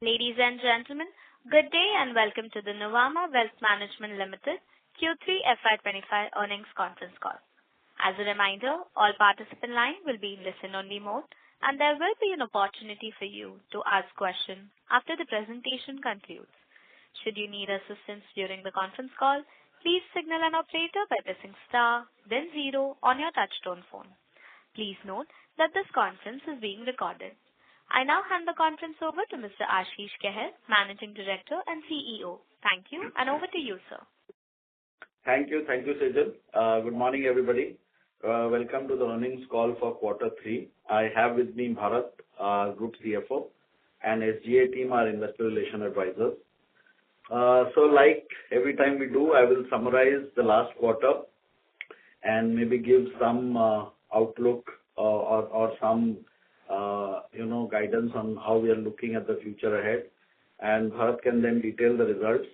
Ladies and gentlemen, good day and welcome to the Nuvama Wealth Management Limited Q3 FY25 earnings conference call. As a reminder, all participant lines will be in listen-only mode, and there will be an opportunity for you to ask questions after the presentation concludes. Should you need assistance during the conference call, please signal an operator by pressing star, then zero on your touch-tone phone. Please note that this conference is being recorded. I now hand the conference over to Mr. Ashish Kehair, Managing Director and CEO. Thank you, and over to you, sir. Thank you, Sejal. Good morning, everybody. Welcome to the earnings call for Q3. I have with me Bharat, Group CFO, and SGA team, our Investor Relation Advisors. So like every time we do, I will summarize the last quarter and maybe give some outlook or some guidance on how we are looking at the future ahead. And Bharat can then detail the results.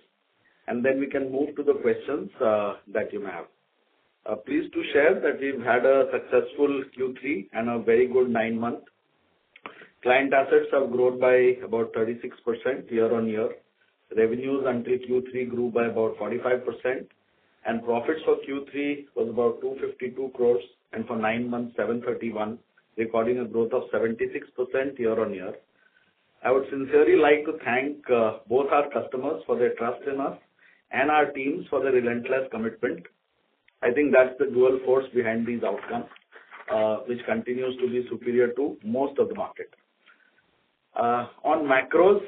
And then we can move to the questions that you may have. Pleased to share that we've had a successful Q3 and a very good 9-month. Client assets have grown by about 36% year on year. Revenues until Q3 grew by about 45%. And profits for Q3 was about 252 crores, and for 9 months, 731, recording a growth of 76% year on year. I would sincerely like to thank both our customers for their trust in us and our teams for their relentless commitment. I think that's the dual force behind these outcomes, which continues to be superior to most of the market. On macros,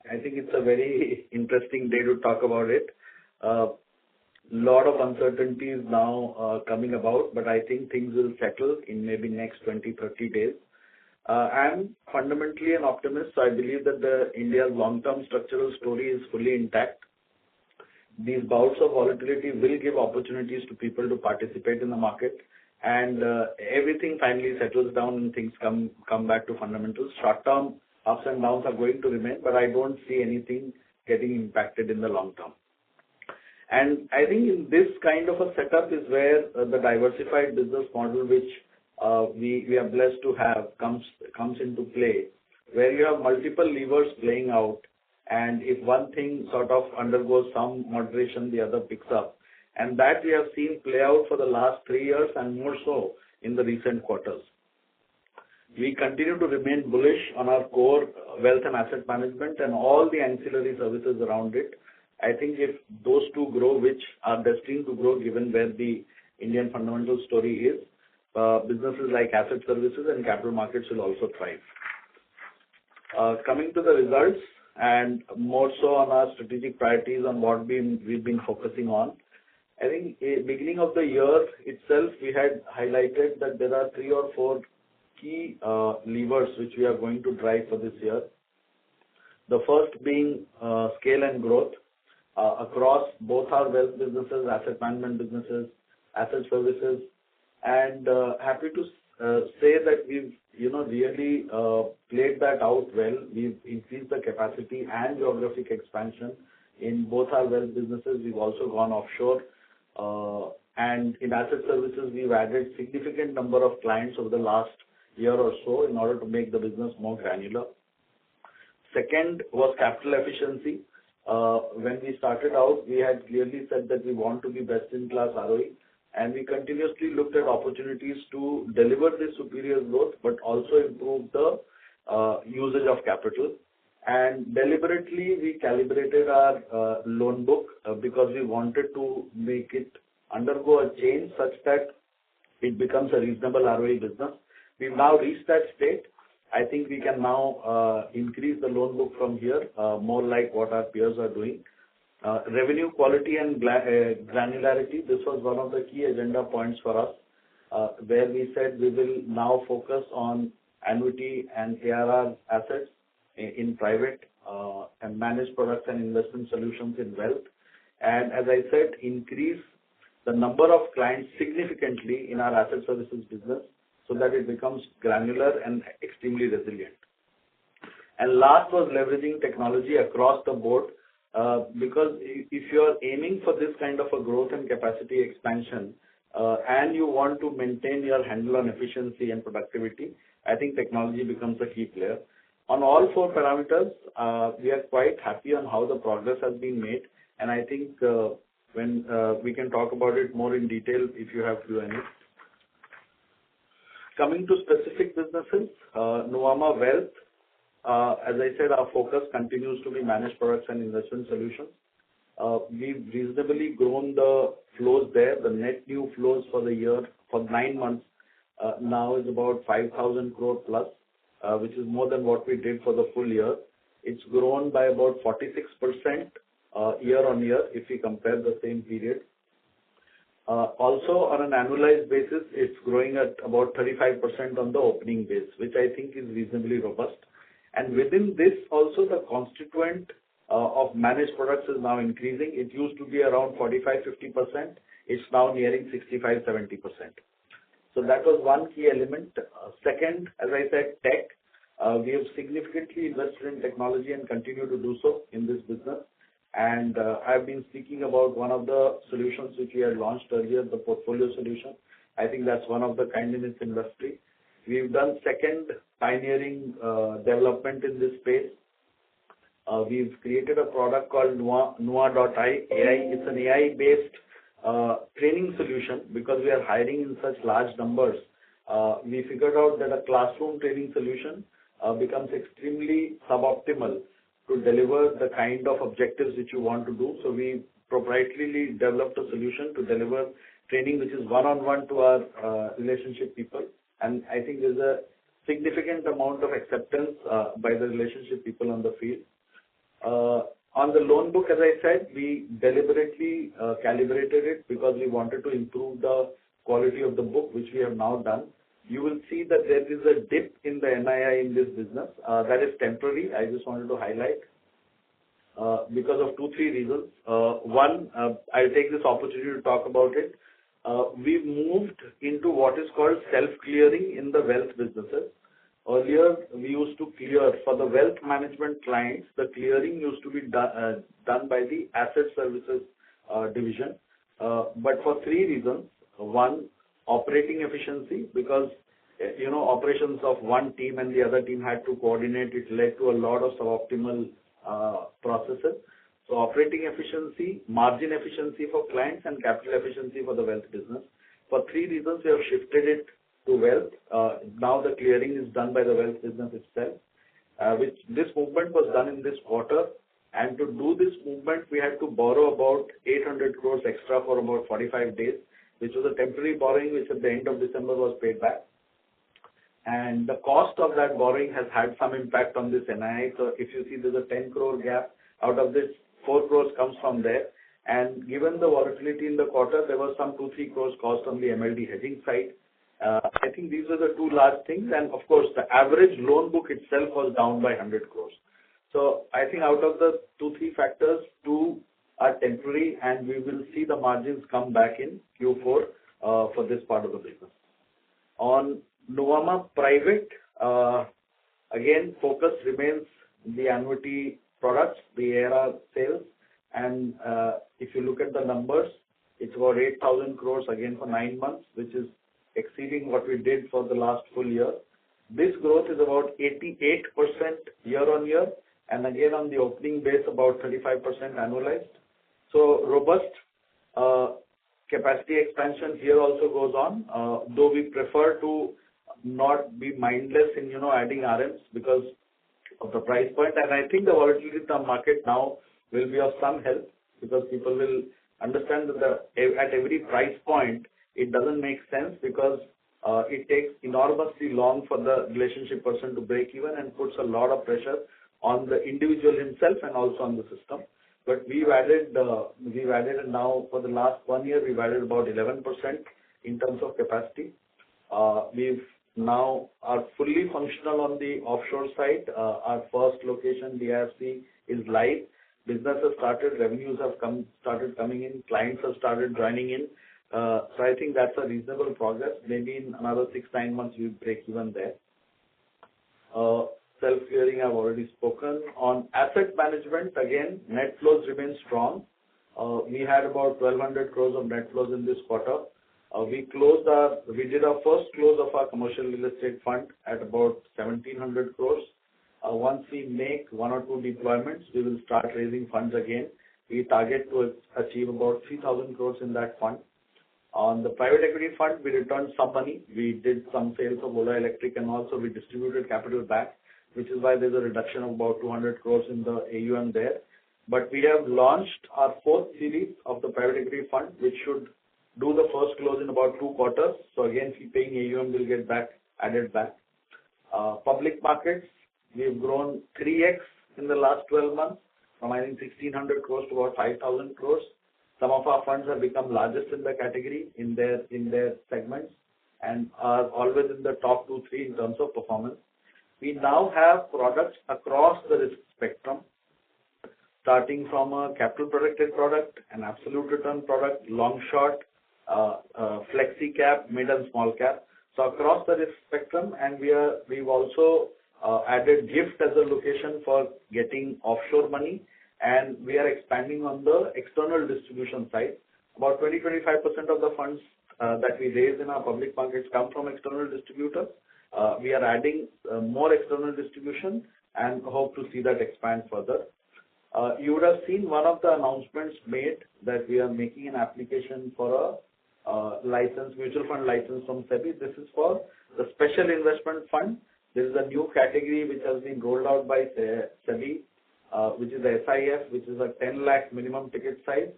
I think it's a very interesting day to talk about it. Lot of uncertainties now coming about, but I think things will settle in maybe next 20-30 days. I'm fundamentally an optimist, so I believe that India's long-term structural story is fully intact. These bouts of volatility will give opportunities to people to participate in the market, and everything finally settles down and things come back to fundamentals. Short-term ups and downs are going to remain, but I don't see anything getting impacted in the long term. And I think in this kind of a setup is where the diversified business model, which we are blessed to have, comes into play, where you have multiple levers playing out, and if one thing sort of undergoes some moderation, the other picks up. And that we have seen play out for the last 3 years and more so in the recent quarters. We continue to remain bullish on our core wealth and asset management and all the ancillary services around it. I think if those two grow, which are destined to grow given where the Indian fundamental story is, businesses like asset services and capital markets will also thrive. Coming to the results and more so on our strategic priorities on what we've been focusing on. I think beginning of the year itself, we had highlighted that there are 3 or 4 key levers which we are going to drive for this year. The first being scale and growth. Across both our wealth businesses, asset management businesses, asset services, and happy to say that we've really played that out well. We've increased the capacity and geographic expansion in both our wealth businesses. We've also gone offshore, and in asset services, we've added significant number of clients over the last year or so in order to make the business more granular. Second was capital efficiency. When we started out, we had clearly said that we want to be best-in-class ROE, and we continuously looked at opportunities to deliver this superior growth, but also improve the usage of capital. And deliberately, we calibrated our loan book because we wanted to make it undergo a change such that it becomes a reasonable ROE business. We've now reached that state. I think we can now increase the loan book from here, more like what our peers are doing. Revenue quality and granularity, this was one of the key agenda points for us, where we said we will now focus on annuity and ARR assets in private and managed products and investment solutions in wealth. And as I said, increase the number of clients significantly in our asset services business, so that it becomes granular and extremely resilient. And last was leveraging technology across the board, because if you are aiming for this kind of a growth and capacity expansion, and you want to maintain your handle on efficiency and productivity, I think technology becomes a key player. On all four parameters, we are quite happy on how the progress has been made, and I think when we can talk about it more in detail if you have Q&A. Coming to specific businesses, Nuvama Wealth, as I said, our focus continues to be managed products and investment solutions. We've reasonably grown the flows there. The net new flows for the year, for 9 months, now is about 5,000 crore plus, which is more than what we did for the full year. It's grown by about 46% year-on-year if we compare the same period. Also, on an annualized basis, it's growing at about 35% on the opening base, which I think is reasonably robust. And within this, also the constituent of managed products is now increasing. It used to be around 45-50%. It's now nearing 65-70%. So that was one key element. Second, as I said, tech. We have significantly invested in technology and continue to do so in this business. And I've been speaking about one of the solutions which we had launched earlier, the portfolio solution. I think that's one of the kind in its industry. We've done second pioneering development in this space. We've created a product called Nuvama.ai. It's an AI-based training solution because we are hiring in such large numbers. We figured out that a classroom training solution becomes extremely suboptimal to deliver the kind of objectives which you want to do. So we proprietarily developed a solution to deliver training which is one-on-one to our relationship people. And I think there's a significant amount of acceptance by the relationship people on the field. On the loan book, as I said, we deliberately calibrated it because we wanted to improve the quality of the book, which we have now done. You will see that there is a dip in the NII in this business. That is temporary. I just wanted to highlight because of 2-3 reasons. One, I'll take this opportunity to talk about it. We've moved into what is called self-clearing in the wealth businesses. Earlier, we used to clear for the wealth management clients. The clearing used to be done by the asset services division, but for 3 reasons. One, operating efficiency, because operations of one team and the other team had to coordinate. It led to a lot of suboptimal processes. So operating efficiency, margin efficiency for clients, and capital efficiency for the wealth business. For 3 reasons, we have shifted it to wealth. Now the clearing is done by the wealth business itself, which this movement was done in this quarter. And to do this movement, we had to borrow about 800 crores extra for about 45 days, which was a temporary borrowing, which at the end of December was paid back. And the cost of that borrowing has had some impact on this NII. So if you see there's a 10 crore gap, out of this 4 crores comes from there. And given the volatility in the quarter, there was some 2-3 crores cost on the MLD hedging side. I think these are the 2 large things. And of course, the average loan book itself was down by 100 crores. So I think out of the 2-3 factors, 2 are temporary, and we will see the margins come back in Q4 for this part of the business. On Nuvama Private, again, focus remains the annuity products, the ARR sales, and if you look at the numbers, it's about 8,000 crores again for 9 months, which is exceeding what we did for the last full year. This growth is about 88% year-on-year, and again on the opening base about 35% annualized. So robust capacity expansion here also goes on, though we prefer to not be mindless in adding RMs because of the price point. And I think the volatility in the market now will be of some help because people will understand that at every price point it doesn't make sense because it takes enormously long for the relationship person to break even and puts a lot of pressure on the individual himself and also on the system. But we've added now for the last 1 year, we've added about 11% in terms of capacity. We've now are fully functional on the offshore side. Our first location, DIFC, is live. Business has started, revenues have started coming in, clients have started joining in. So I think that's a reasonable progress. Maybe in another 6-9 months, we'll break even there. Self-clearing, I've already spoken. On asset management, again, net flows remain strong. We had about 1,200 crores of net flows in this quarter. We did our first close of our commercial real estate fund at about 1,700 crores. Once we make one or two deployments, we will start raising funds again. We target to achieve about 3,000 crores in that fund. On the private equity fund, we returned some money. We did some sales of Ola Electric, and also we distributed capital back, which is why there's a reduction of about 200 crores in the AUM there. But we have launched our fourth series of the private equity fund, which should do the first close in about 2 quarters. So again, fee paying AUM will get added back. Public markets, we've grown 3x in the last 12 months, from I think 1,600 crores to about 5,000 crores. Some of our funds have become largest in the category in their segments and are always in the top 2, 3 in terms of performance. We now have products across the risk spectrum, starting from a capital protected product, an absolute return product, long short, flexi cap, mid and small cap. So across the risk spectrum, and we've also added GIFT as a location for getting offshore money, and we are expanding on the external distribution side. About 20-25% of the funds that we raise in our public markets come from external distributors. We are adding more external distribution and hope to see that expand further. You would have seen one of the announcements made that we are making an application for a mutual fund license from SEBI. This is for the special investment fund. There is a new category which has been rolled out by SEBI, which is the SIF, which is a 10 lakh minimum ticket size,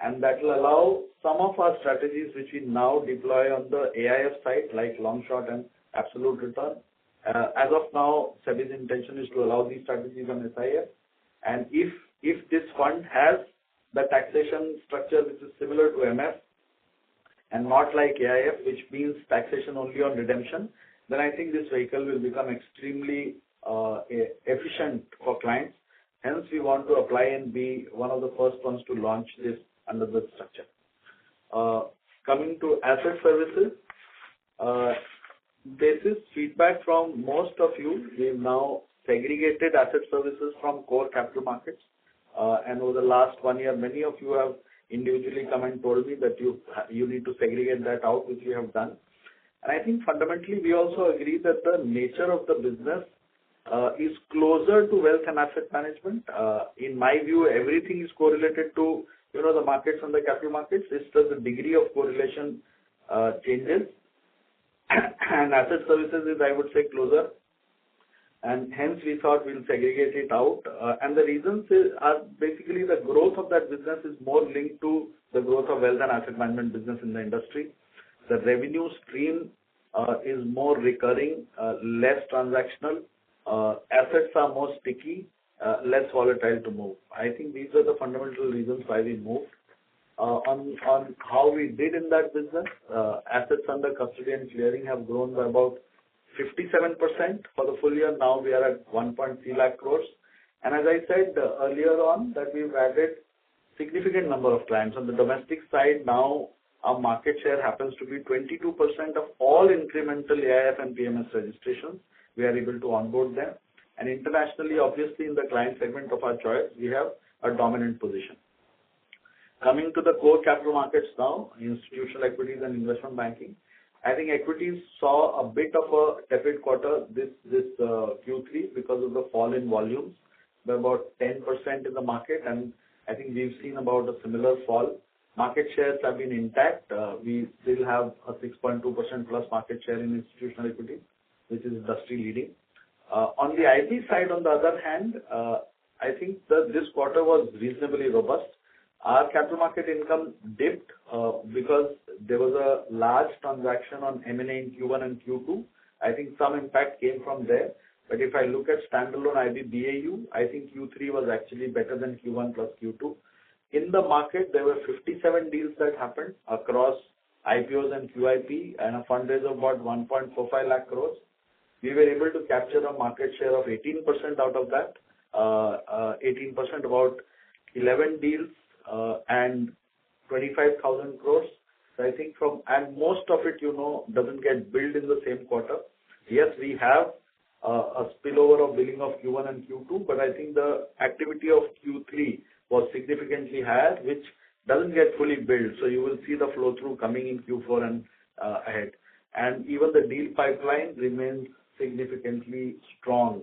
and that will allow some of our strategies which we now deploy on the AIF side, like long short and absolute return. As of now, SEBI's intention is to allow these strategies on SIF, and if this fund has the taxation structure which is similar to MF and not like AIF, which means taxation only on redemption, then I think this vehicle will become extremely efficient for clients. Hence, we want to apply and be one of the first ones to launch this under this structure. Coming to asset services, this is feedback from most of you. We've now segregated asset services from core capital markets. And over the last 1 year, many of you have individually come and told me that you need to segregate that out, which we have done. And I think fundamentally we also agree that the nature of the business is closer to wealth and asset management. In my view, everything is correlated to the markets and the capital markets. It's just the degree of correlation changes, and asset services is, I would say, closer. And hence we thought we'll segregate it out. And the reasons are basically the growth of that business is more linked to the growth of wealth and asset management business in the industry. The revenue stream is more recurring, less transactional. Assets are more sticky, less volatile to move. I think these are the fundamental reasons why we moved. On how we did in that business, assets under custody and clearing have grown by about 57% for the full year. Now we are at 1.3 lakh crores. And as I said earlier on, that we've added significant number of clients. On the domestic side, now our market share happens to be 22% of all incremental AIF and PMS registrations. We are able to onboard them. And internationally, obviously, in the client segment of our choice, we have a dominant position. Coming to the core capital markets now, institutional equities and investment banking. I think equities saw a bit of a tepid quarter this Q3 because of the fall in volumes by about 10% in the market, and I think we've seen about a similar fall. Market shares have been intact. We still have a 6.2% plus market share in institutional equities, which is industry leading. On the IB side, on the other hand, I think that this quarter was reasonably robust. Our capital market income dipped because there was a large transaction on M&A in Q1 and Q2. I think some impact came from there. But if I look at standalone IB BAU, I think Q3 was actually better than Q1 plus Q2. In the market, there were 57 deals that happened across IPOs and QIP and a fundraise of about 1.45 lakh crores. We were able to capture a market share of 18% out of that, 18% about 11 deals and 25,000 crores. So I think and most of it, doesn't get billed in the same quarter. Yes, we have a spillover of billing of Q1 and Q2, but I think the activity of Q3 was significantly higher, which doesn't get fully billed. So you will see the flow through coming in Q4 and ahead. And even the deal pipeline remains significantly strong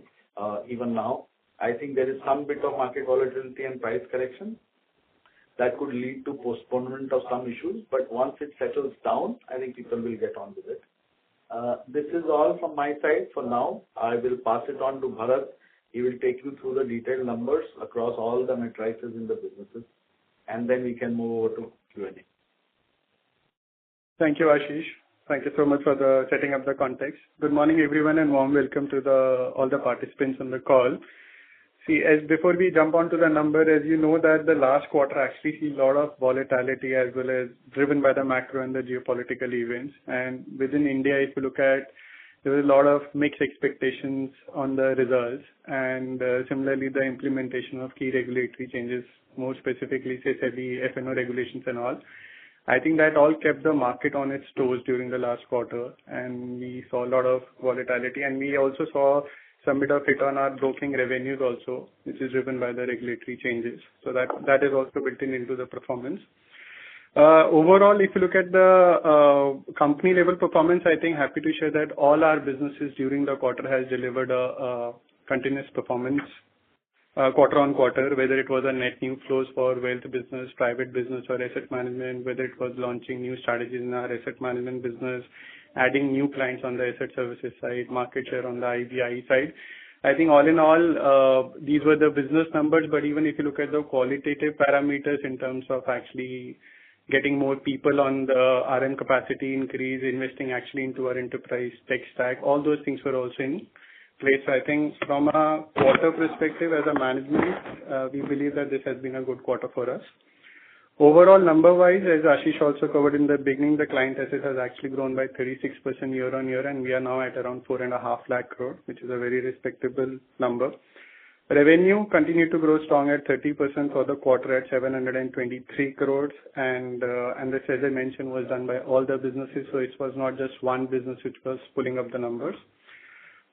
even now. I think there is some bit of market volatility and price correction that could lead to postponement of some issues, but once it settles down, I think people will get on with it. This is all from my side for now. I will pass it on to Bharat. He will take you through the detailed numbers across all the metrics in the businesses, and then we can move over to Q&A. Thank you, Ashish. Thank you so much for the setting up the context. Good morning, everyone, and warm welcome to all the participants on the call. See, as before we jump onto the number, as you know that the last quarter actually see a lot of volatility as well as driven by the macro and the geopolitical events. And within India, if you look at, there was a lot of mixed expectations on the results, and similarly the implementation of key regulatory changes, more specifically say SEBI, FNO regulations and all. I think that all kept the market on its toes during the last quarter, and we saw a lot of volatility, and we also saw some bit of hit on our broking revenues also, which is driven by the regulatory changes. So that is also built into the performance. Overall, if you look at the company level performance, I think happy to share that all our businesses during the quarter has delivered a continuous performance quarter on quarter, whether it was a net new flows for wealth business, private business or asset management, whether it was launching new strategies in our asset management business, adding new clients on the asset services side, market share on the IBI side. I think all in all, these were the business numbers, but even if you look at the qualitative parameters in terms of actually getting more people on the RM capacity increase, investing actually into our enterprise tech stack, all those things were also in place. So I think from a quarter perspective as a management, we believe that this has been a good quarter for us. Overall, number-wise, as Ashish also covered in the beginning, the client assets has actually grown by 36% year-on-year, and we are now at around 4.5 lakh crore, which is a very respectable number. Revenue continued to grow strong at 30% for the quarter at 723 crores, and this, as I mentioned, was done by all the businesses, so it was not just one business which was pulling up the numbers.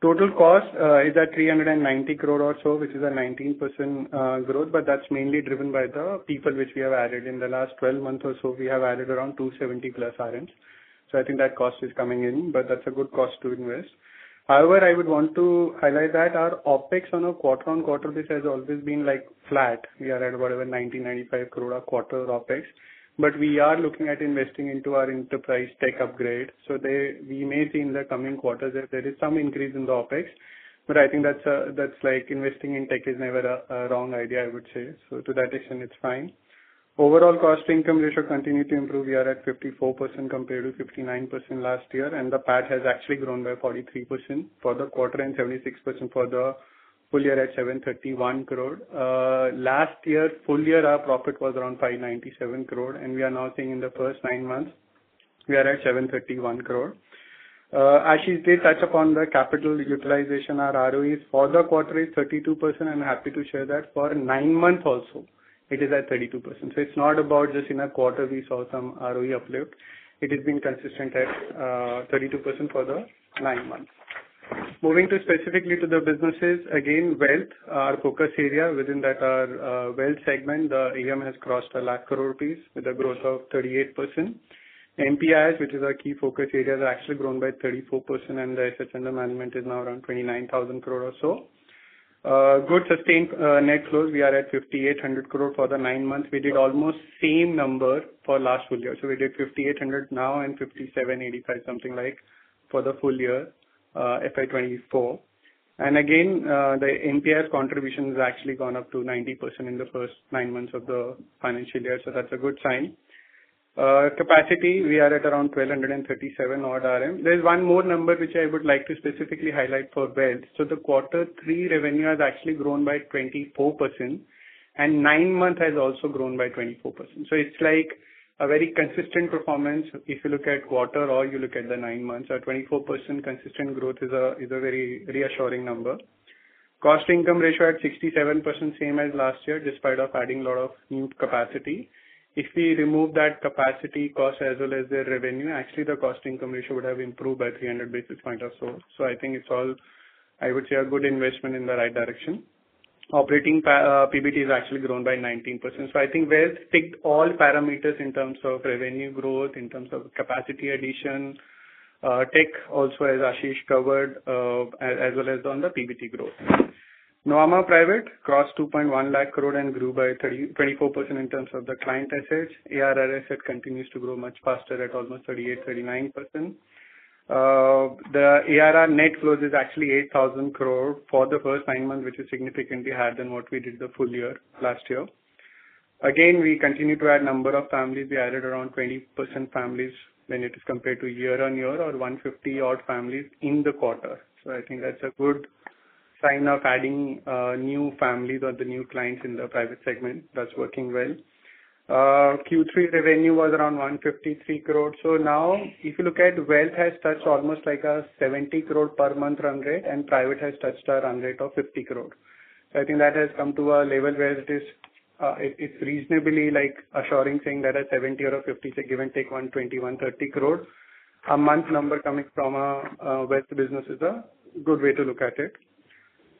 Total cost is at 390 crore or so, which is a 19% growth, but that's mainly driven by the people which we have added. In the last 12 months or so, we have added around 270 plus RMs. So I think that cost is coming in, but that's a good cost to invest. However, I would want to highlight that our OPEX on a quarter-on-quarter basis has always been like flat. We are at whatever 90-95 crore a quarter OPEX. But we are looking at investing into our enterprise tech upgrade. So we may see in the coming quarters that there is some increase in the OPEX. But I think that's like investing in tech is never a wrong idea, I would say. So to that extent, it's fine. Overall cost to income ratio continued to improve. We are at 54% compared to 59% last year. And the PAT has actually grown by 43% for the quarter and 76% for the full year at 731 crore. Last year, full year, our profit was around 597 crore, and we are now seeing in the first 9 months, we are at 731 crore. Ashish did touch upon the capital utilization. Our ROE for the quarter is 32%. I'm happy to share that for 9 months also, it is at 32%. So it's not about just in a quarter we saw some ROE uplift. It has been consistent at 32% for the 9 months. Moving to specifically to the businesses, again, wealth, our focus area within that our wealth segment, the AUM has crossed 1 lakh crore rupees with a growth of 38%. MPIS, which is our key focus area, has actually grown by 34%, and the assets under management is now around 29,000 crore or so. Good sustained net flows. We are at 5,800 crore for the 9 months. We did almost same number for last full year. So we did 5,800 now and 5,785 something like for the full year. FY24. And again, the NPS contribution has actually gone up to 90% in the first 9 months of the financial year. So that's a good sign. Capacity, we are at around 1,237 odd RM. There's one more number which I would like to specifically highlight for wealth. So the Q3 revenue has actually grown by 24%, and 9 months has also grown by 24%. So it's like a very consistent performance if you look at quarter or you look at the 9 months. A 24% consistent growth is a very reassuring number. Cost income ratio at 67%, same as last year, despite of adding a lot of new capacity. If we remove that capacity cost as well as their revenue, actually the cost income ratio would have improved by 300 basis points or so. So I think it's all, I would say, a good investment in the right direction. Operating PBT is actually grown by 19%. So I think wealth ticked all parameters in terms of revenue growth, in terms of capacity addition, Tech also, as Ashish covered, as well as on the PBT growth. Nuvama Private crossed 2.1 lakh crore and grew by 24% in terms of the client assets. ARR asset continues to grow much faster at almost 38-39%. The ARR net flows is actually 8,000 crore for the first 9 months, which is significantly higher than what we did the full year last year. Again, we continue to add number of families. We added around 20% families when it is compared to year-on-year, or 150 odd families in the quarter. So I think that's a good sign of adding new families or the new clients in the private segment. That's working well. Q3 revenue was around 153 crore. So now, if you look at wealth has touched almost like a 70 crore per month run rate, and private has touched a run rate of 50 crore. So I think that has come to a level where it is it's reasonably like assuring, saying that a 70 or a 50, say give and take 120, 130 crore a month number coming from a wealth business is a good way to look at it.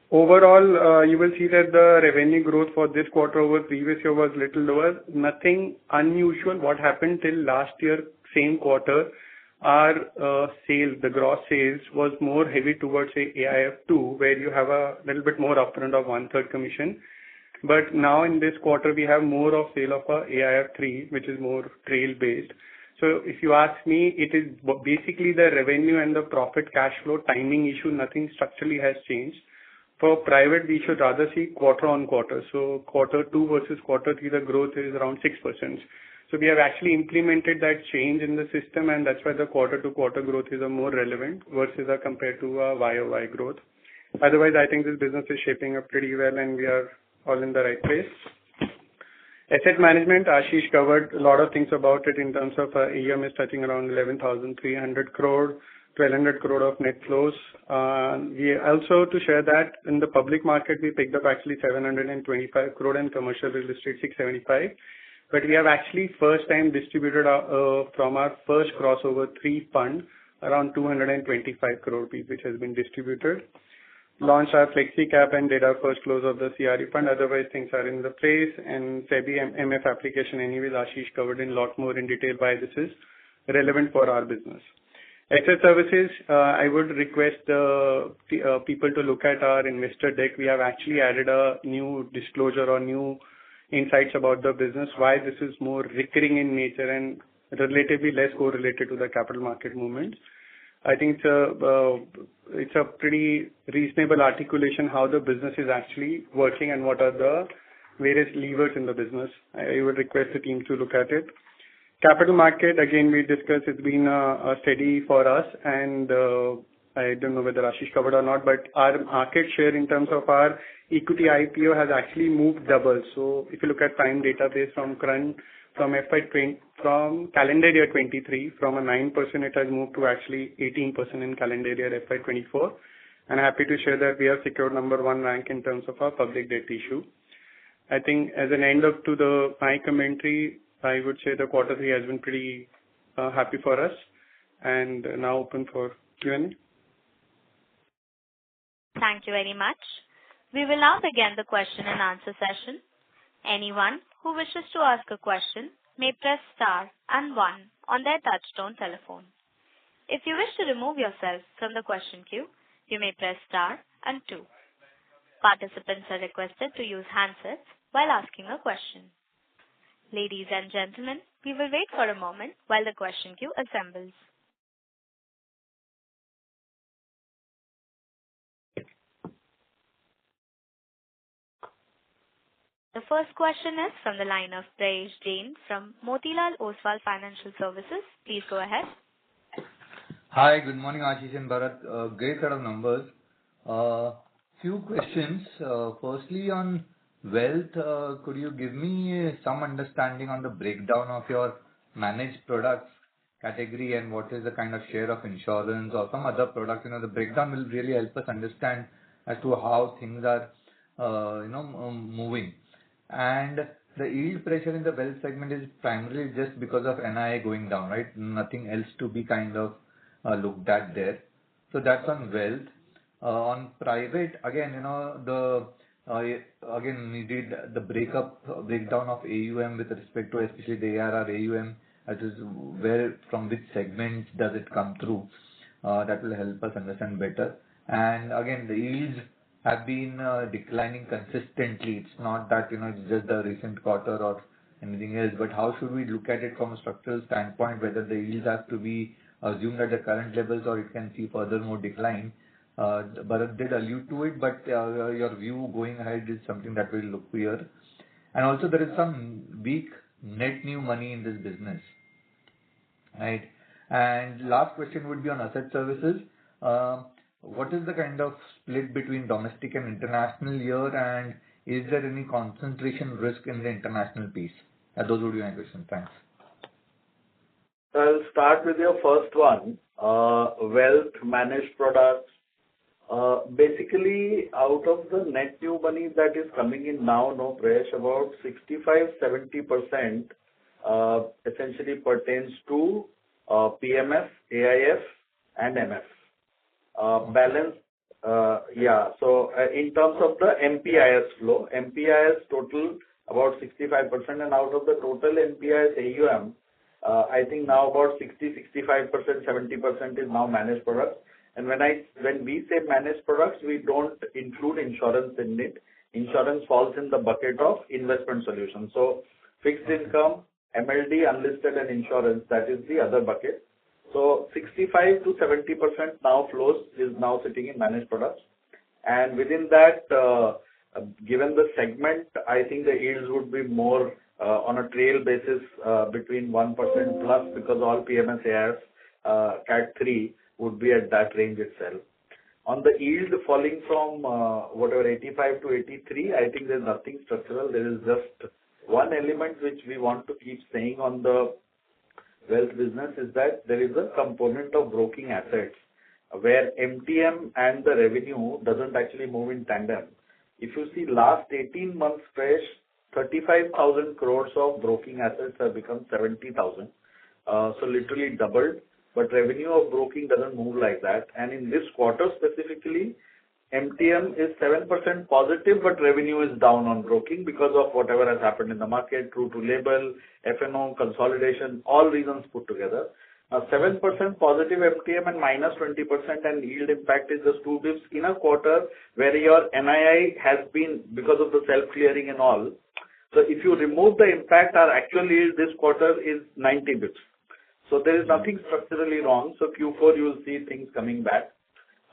Overall, you will see that the revenue growth for this quarter over previous year was little lower. Nothing unusual. What happened till last year, same quarter, our sales, the gross sales was more heavy towards, say, AIF2, where you have a little bit more upfront of 1/3 commission. But now in this quarter, we have more of sale of AIF3, which is more trail based. So if you ask me, it is basically the revenue and the profit cash flow timing issue. Nothing structurally has changed. For private, we should rather see quarter on quarter. So quarter 2 versus quarter 3, the growth is around 6%. So we have actually implemented that change in the system, and that's why the quarter to quarter growth is a more relevant versus compared to a YOY growth. Otherwise, I think this business is shaping up pretty well, and we are all in the right place. Asset management, Ashish covered a lot of things about it in terms of AUM is touching around 11,300 crore. 1,200 crore of net flows. We also to share that in the public market, we picked up actually 725 crore and commercial real estate 675. But we have actually first time distributed from our first crossover 3 fund around 225 crore rupees, which has been distributed. Launched our flexi cap and did our first close of the CRE fund. Otherwise, things are in the place, and SEBI MF application anyways, Ashish covered in lot more in detail why this is relevant for our business. Asset services, I would request people to look at our investor deck. We have actually added a new disclosure or new insights about the business, why this is more recurring in nature and relatively less correlated to the capital market movements. I think it's a pretty reasonable articulation how the business is actually working and what are the various levers in the business. I would request the team to look at it. Capital market, again, we discussed, it's been a steady for us, and I don't know whether Ashish covered or not, but our market share in terms of our equity IPO has actually moved double. So if you look at Prime database from calendar year 23, from a 9% it has moved to actually 18% in calendar year FY24. And happy to share that we have secured number 1 rank in terms of our public debt issue. I think as an end up to my commentary, I would say the quarter 3 has been pretty happy for us, and now open for Q&A. Thank you very much. We will now begin the question and answer session. Anyone who wishes to ask a question may press star and 1 on their touchtone telephone. If you wish to remove yourself from the question queue, you may press star and 2. Participants are requested to use handsets while asking a question. Ladies and gentlemen, we will wait for a moment while the question queue assembles. The first question is from the line of Prayesh Jain from Motilal Oswal Financial Services. Please go ahead. Hi, good morning, Ashish and Bharat. Great set of numbers. Few questions. Firstly, on wealth, could you give me some understanding on the breakdown of your managed products category and what is the kind of share of insurance or some other products? The breakdown will really help us understand as to how things are, moving. And the yield pressure in the wealth segment is primarily just because of NII going down, right? Nothing else to be kind of looked at there. So that's on wealth. On private, again, again we did the breakdown of AUM with respect to especially the ARR AUM, that is where from which segments does it come through. That will help us understand better. And again, the yields have been declining consistently. It's not that, it's just the recent quarter or anything else, but how should we look at it from a structural standpoint, whether the yields have to be assumed at the current levels or it can see further more decline? Bharat did allude to it, but your view going ahead is something that will look here. And also there is some weak net new money in this business, right? And last question would be on asset services. What is the kind of split between domestic and international here, and is there any concentration risk in the international piece? Those would be my questions. Thanks. I'll start with your first one, wealth managed products. Basically, out of the net new money that is coming in now, no Prayesh, about 65-70% essentially pertains to PMF, AIF, and MF. Balance, So in terms of the MPIS flow, MPIS total about 65%, and out of the total MPIS AUM, I think now about 60-65%, 70% is now managed products. And when we say managed products, we don't include insurance in it. Insurance falls in the bucket of investment solutions. So fixed income, MLD, unlisted, and insurance, that is the other bucket. So 65 to 70% now flows is now sitting in managed products. And within that, given the segment, I think the yields would be more on a trail basis between 1% plus, because all PMS AIFs, Cat 3 would be at that range itself. On the yield falling from 85 to 83, I think there's nothing structural. There is just one element which we want to keep saying on the wealth business is that there is a component of broking assets where MTM and the revenue doesn't actually move in tandem. If you see last 18 months, fresh 35,000 crores of broking assets have become 70,000. So literally doubled. But revenue of broking doesn't move like that. And in this quarter specifically, MTM is 7% positive, but revenue is down on broking because of whatever has happened in the market, true to label, FNO, consolidation, all reasons put together. Now 7% positive MTM and minus 20% and yield impact is just 2 bips in a quarter where your NII has been because of the self-clearing and all. So if you remove the impact, our actual yield this quarter is 90 bips. So there is nothing structurally wrong. So Q4 you will see things coming back.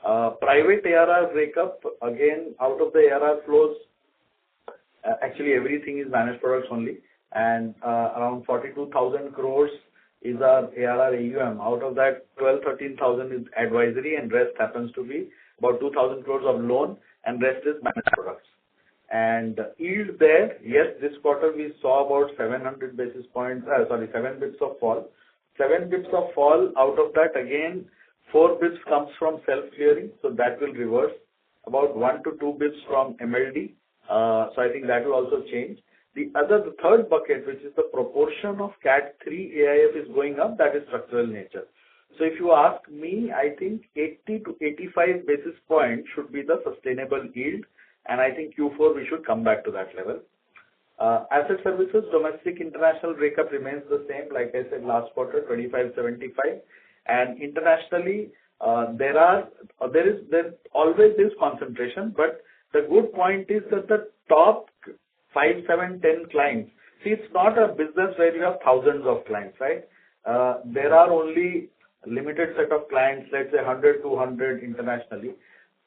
Private ARR breakup, again, out of the ARR flows, actually everything is managed products only. And around 42,000 crores is our ARR AUM. Out of that, 12,000-13,000 is advisory, and rest happens to be about 2,000 crores of loan, and rest is managed products. And yield there, yes, this quarter we saw about 700 basis points, 7 bits of fall. 7 bits of fall, out of that again, 4 bits comes from self-clearing, so that will reverse. About 1 to 2 bits from MLD, so I think that will also change. The third bucket, which is the proportion of Cat 3 AIF is going up, that is structural nature. So if you ask me, I think 80 to 85 basis points should be the sustainable yield, and I think Q4 we should come back to that level. Asset services, domestic, international breakup remains the same, like I said last quarter, 25-75. And internationally, there always is concentration, but the good point is that the top 5, 7, 10 clients, see, it's not a business where you have thousands of clients, right? There are only a limited set of clients, let's say 100, 200 internationally,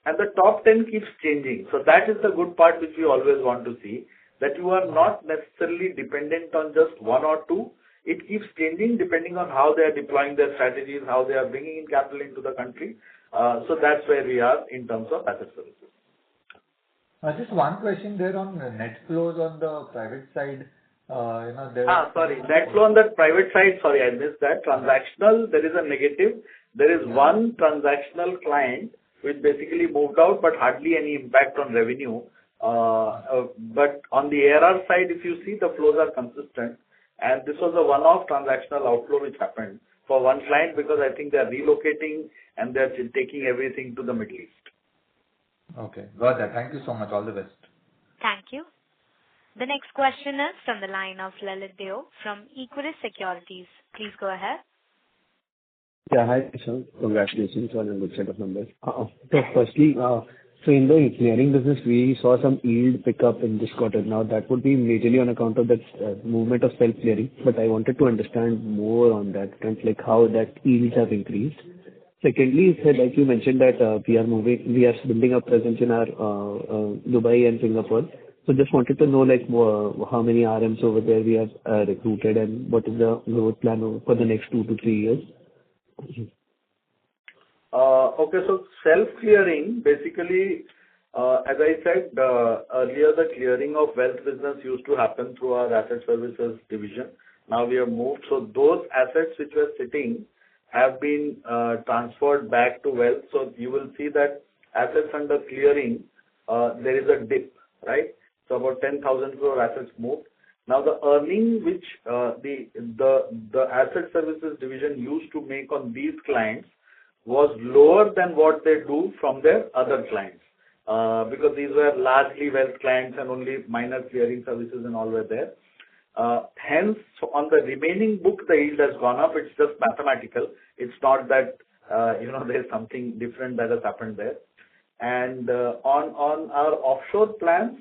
and the top 10 keeps changing. So that is the good part which we always want to see, that you are not necessarily dependent on just one or two. It keeps changing depending on how they are deploying their strategies, how they are bringing in capital into the country. So that's where we are in terms of asset services. Just one question there on net flows on the private side. Net flow on the private side, I missed that. Transactional, there is a negative. There is one transactional client which basically moved out, but hardly any impact on revenue. But on the ARR side, if you see, the flows are consistent. And this was a one-off transactional outflow which happened for one client because I think they are relocating and they are taking everything to the Middle East. Okay, got that. Thank you so much. All the best. Thank you. The next question is from the line of Lalit Deo from Equirus Securities. Please go ahead. Yeah, hi, sir. Congratulations on a good set of numbers. So firstly, so in the clearing business, we saw some yield pickup in this quarter. Now, that would be majorly on account of that movement of self-clearing, but I wanted to understand more on that front, like how that yields have increased. Secondly, you said, like you mentioned, that we are building a presence in our Dubai and Singapore. So just wanted to know, like, how many RMs over there we have recruited, and what is the growth plan for the next 2 to 3 years? Okay. So self-clearing, basically, as I said earlier, the clearing of wealth business used to happen through our asset services division. Now we have moved. So those assets which were sitting have been transferred back to wealth. So you will see that assets under clearing, there is a dip, right? So about 10,000 crore assets moved. Now, the earning which the asset services division used to make on these clients was lower than what they do from their other clients, because these were largely wealth clients and only minor clearing services and all were there. Hence, on the remaining book, the yield has gone up. It's just mathematical. It's not that, there's something different that has happened there. And on our offshore plans,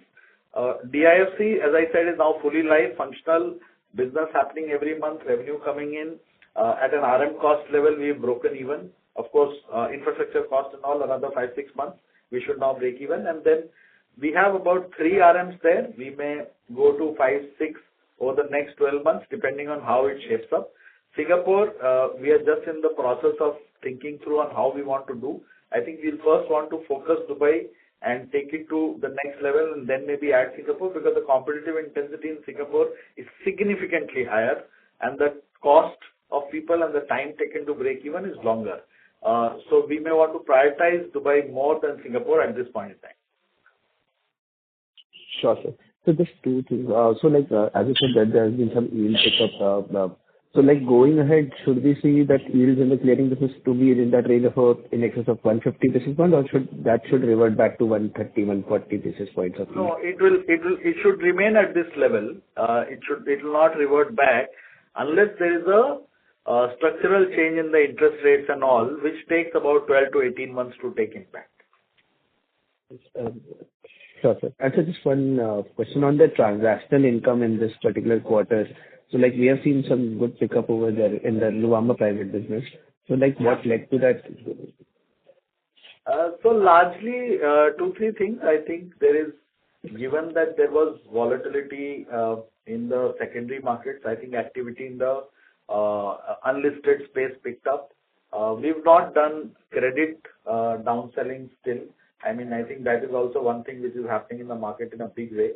DIFC, as I said, is now fully live, functional, business happening every month, revenue coming in. At an RM cost level, we've broken even. Of course, infrastructure cost and all, another 5-6 months, we should now break even. And then we have about 3 RMs there. We may go to 5-6 over the next 12 months, depending on how it shapes up. Singapore, we are just in the process of thinking through on how we want to do. I think we'll first want to focus Dubai and take it to the next level and then maybe add Singapore, because the competitive intensity in Singapore is significantly higher and the cost of people and the time taken to break even is longer. So we may want to prioritize Dubai more than Singapore at this point in time. Sure, sir. So just two things. So like, as you said, that there has been some yield pickup. So like going ahead, should we see that yields in the clearing business to be in that range of in excess of 150 basis points, or should revert back to 130, 140 basis points of yield? No, it should remain at this level. It will not revert back unless there is a structural change in the interest rates and all, which takes about 12 to 18 months to take impact. Sure, sir. And so just one question on the transactional income in this particular quarter. So like we have seen some good pickup over there in the Nuvama private business. So like what led to that? So largely 2-3 things. I think there is, given that there was volatility in the secondary markets, I think activity in the unlisted space picked up. We've not done credit downselling still. I mean, I think that is also one thing which is happening in the market in a big way.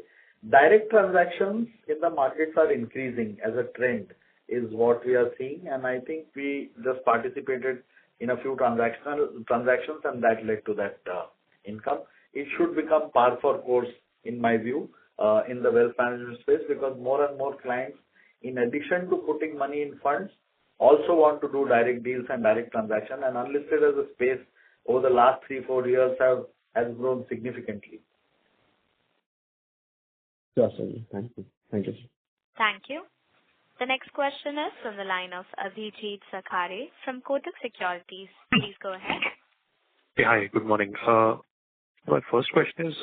Direct transactions in the markets are increasing as a trend is what we are seeing, and I think we just participated in a few transactions and that led to that income. It should become par for course in my view in the wealth management space, because more and more clients, in addition to putting money in funds, also want to do direct deals and direct transaction, and unlisted as a space over the last 3-4 years has grown significantly. Sure, sir. Thank you. Thank you, sir. Thank you. The next question is from the line of Abhijit Sakhare from Kotak Securities. Please go ahead. Hey, hi, good morning. My first question is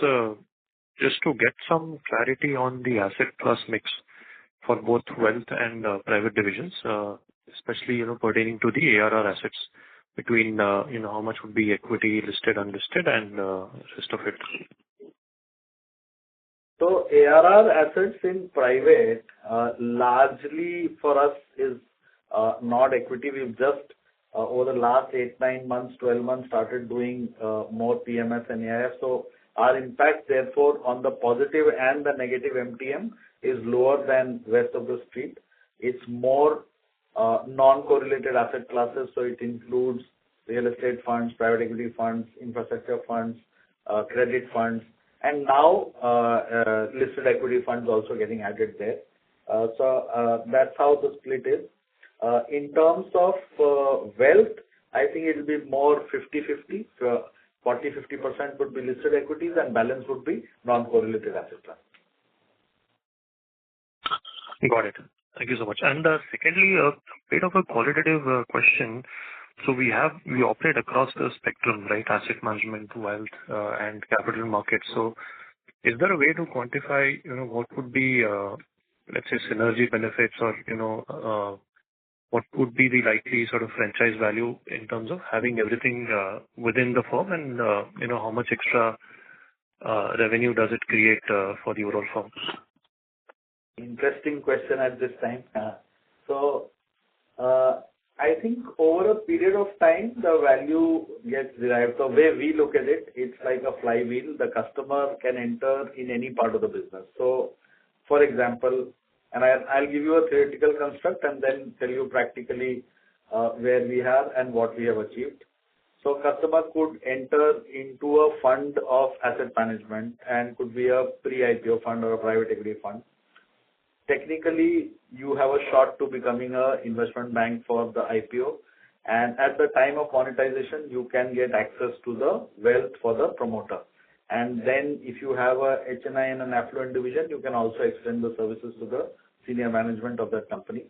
just to get some clarity on the asset class mix for both wealth and private divisions, especially pertaining to the ARR assets between how much would be equity listed, unlisted, and rest of it. So ARR assets in private largely for us is not equity. We've just over the last 8-9 months, 12 months started doing more PMS and AIF. So our impact therefore on the positive and the negative MTM is lower than rest of the street. It's more non-correlated asset classes, so it includes real estate funds, private equity funds, infrastructure funds, credit funds, and now listed equity funds also getting added there. So that's how the split is. In terms of wealth, I think it will be more 50-50. 40-50% would be listed equities and balance would be non-correlated asset classes. Got it. Thank you so much. And secondly, a bit of a qualitative question. So we operate across the spectrum, right? Asset management, wealth, and capital markets. So is there a way to quantify, what would be, let's say, synergy benefits or, what would be the likely sort of franchise value in terms of having everything within the firm and, how much extra revenue does it create for the overall firm? Interesting question at this time. So, I think over a period of time, the value gets derived. The way we look at it, it's like a flywheel. The customer can enter in any part of the business. So, for example, and I'll give you a theoretical construct and then tell you practically where we are and what we have achieved. So customer could enter into a fund of asset management and could be a pre-IPO fund or a private equity fund. Technically, you have a shot to becoming an investment bank for the IPO, and at the time of monetization, you can get access to the wealth for the promoter. And then if you have a HNI and an affluent division, you can also extend the services to the senior management of that company.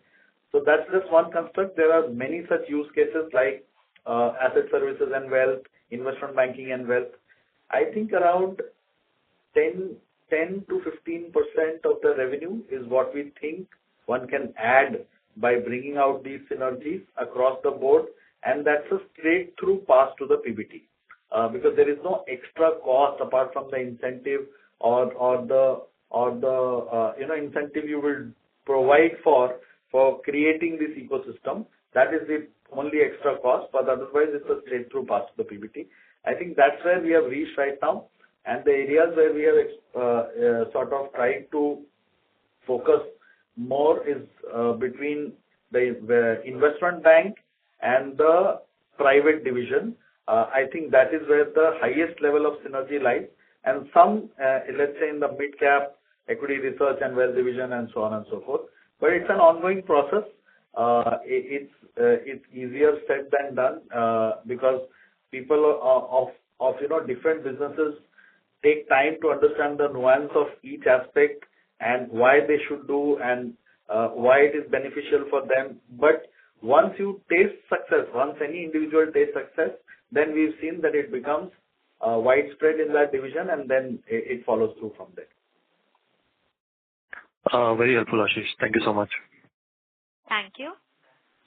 So that's just one construct. There are many such use cases like asset services and wealth, investment banking and wealth. I think around 10 to 15% of the revenue is what we think one can add by bringing out these synergies across the board, and that's a straight through pass to the PBT. Because there is no extra cost apart from the incentive or the incentive you will provide for creating this ecosystem. That is the only extra cost, but otherwise it's a straight through pass to the PBT. I think that's where we have reached right now, and the areas where we have sort of tried to focus more is between the investment bank and the private division. I think that is where the highest level of synergy lies, and some, let's say in the mid-cap, equity research and wealth division and so on and so forth. But it's an ongoing process. It's easier said than done because people of different businesses take time to understand the nuance of each aspect and why they should do and why it is beneficial for them. But once you taste success, once any individual tastes success, then we've seen that it becomes widespread in that division, and then it follows through from there. Very helpful, Ashish. Thank you so much. Thank you.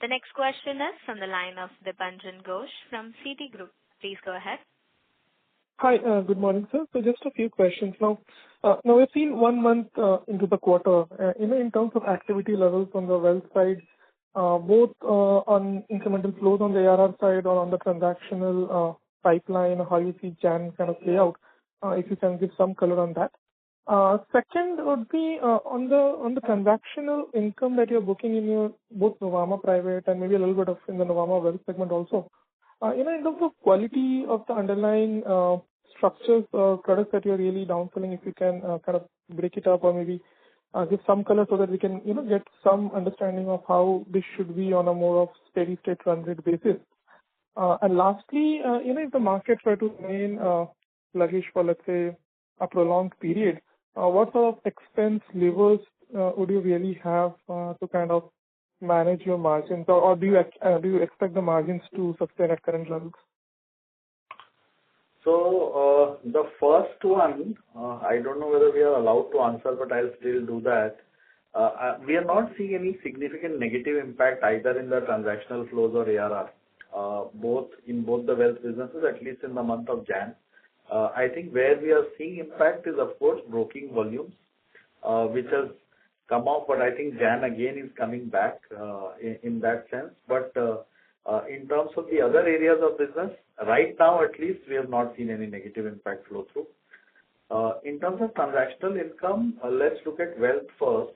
The next question is from the line of Dipanjan Ghosh from Citigroup. Please go ahead. Hi, good morning, sir. So just a few questions. Now we've seen 1 month into the quarter, in terms of activity levels on the wealth side, both on incremental flows on the ARR side or on the transactional pipeline, how you see Jan kind of play out, if you can give some color on that. Second would be on the transactional income that you're booking in your both Nuvama Private and maybe a little bit of in the Nuvama Wealth segment also. In terms of quality of the underlying structures or products that you're really downselling, if you can kind of break it up or maybe give some color so that we can get some understanding of how this should be on a more of steady state run rate basis. And lastly, if the market were to remain sluggish for, let's say, a prolonged period, what sort of expense levers would you really have to kind of manage your margins, or do you expect the margins to sustain at current levels? So the first one, I don't know whether we are allowed to answer, but I'll still do that. We are not seeing any significant negative impact either in the transactional flows or ARR, both the wealth businesses, at least in the month of Jan. I think where we are seeing impact is, of course, broking volumes, which has come off, but I think Jan again is coming back in that sense. But in terms of the other areas of business, right now at least, we have not seen any negative impact flow through. In terms of transactional income, let's look at wealth first.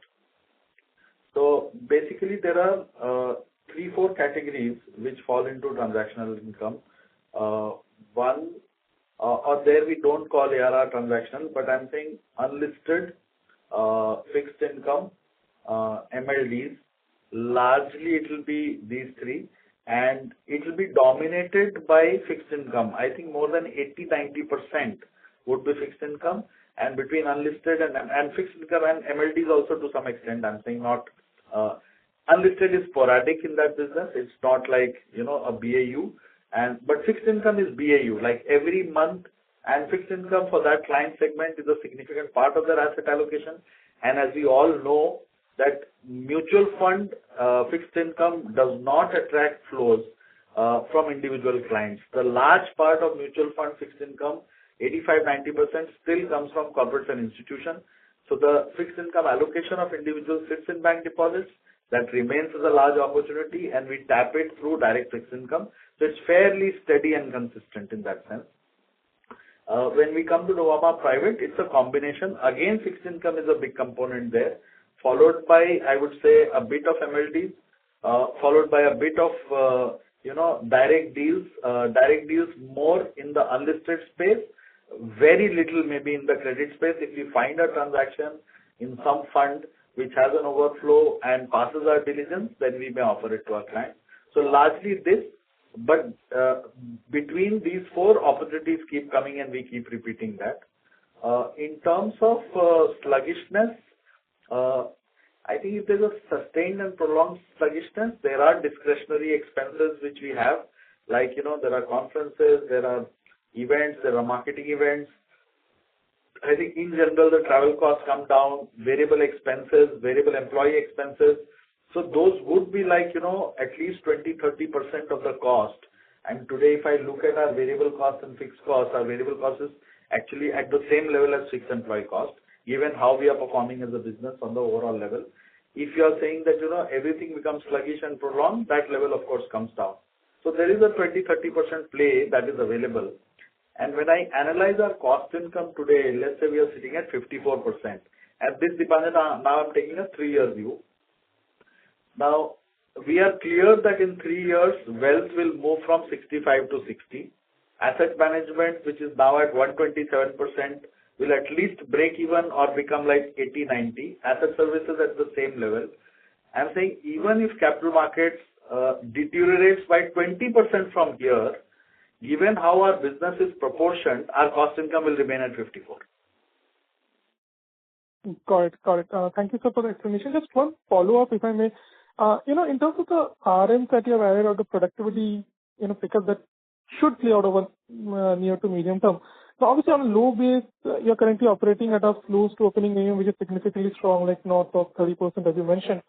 So basically, there are 3-4 categories which fall into transactional income. One, or there we don't call ARR transactional, but I'm saying unlisted, fixed income, MLDs. Largely, it will be these three, and it will be dominated by fixed income. I think more than 80-90% would be fixed income, and between unlisted and fixed income and MLDs also to some extent. I'm saying not. Unlisted is sporadic in that business. It's not like, a BAU. But fixed income is BAU, like every month, and fixed income for that client segment is a significant part of their asset allocation. And as we all know, that mutual fund fixed income does not attract flows from individual clients. The large part of mutual fund fixed income, 85-90%, still comes from corporates and institutions. So the fixed income allocation of individuals sits in bank deposits. That remains as a large opportunity, and we tap it through direct fixed income. So it's fairly steady and consistent in that sense. When we come to Nuvama Private, it's a combination. Again, fixed income is a big component there, followed by, I would say, a bit of MLDs, followed by a bit of, direct deals. Direct deals more in the unlisted space, very little maybe in the credit space. If we find a transaction in some fund which has an overflow and passes our diligence, then we may offer it to our client. So largely this, but between these four, opportunities keep coming and we keep repeating that. In terms of sluggishness, I think if there's a sustained and prolonged sluggishness, there are discretionary expenses which we have, like, there are conferences, there are events, there are marketing events. I think in general, the travel costs come down, variable expenses, variable employee expenses. So those would be like, at least 20-30% of the cost. And today, if I look at our variable costs and fixed costs, our variable cost is actually at the same level as fixed employee cost, given how we are performing as a business on the overall level. If you are saying that, everything becomes sluggish and prolonged, that level, of course, comes down. So there is a 20-30% play that is available. And when I analyze our cost income today, let's say we are sitting at 54%. At this Deepanjan, now I'm taking a 3-year view. Now, we are clear that in 3 years, wealth will move from 65 to 60. Asset management, which is now at 127%, will at least break even or become like 80-90. Asset services at the same level. I'm saying even if capital markets deteriorates by 20% from here, given how our business is proportioned, our cost income will remain at 54. Got it. Thank you, sir, for the explanation. Just one follow-up, if I may. In terms of the RMs that you have added or the productivity, pickup that should play out over near to medium term. So obviously on a low base, you're currently operating at a close to opening AUM, which is significantly strong, like north of 30%, as you mentioned.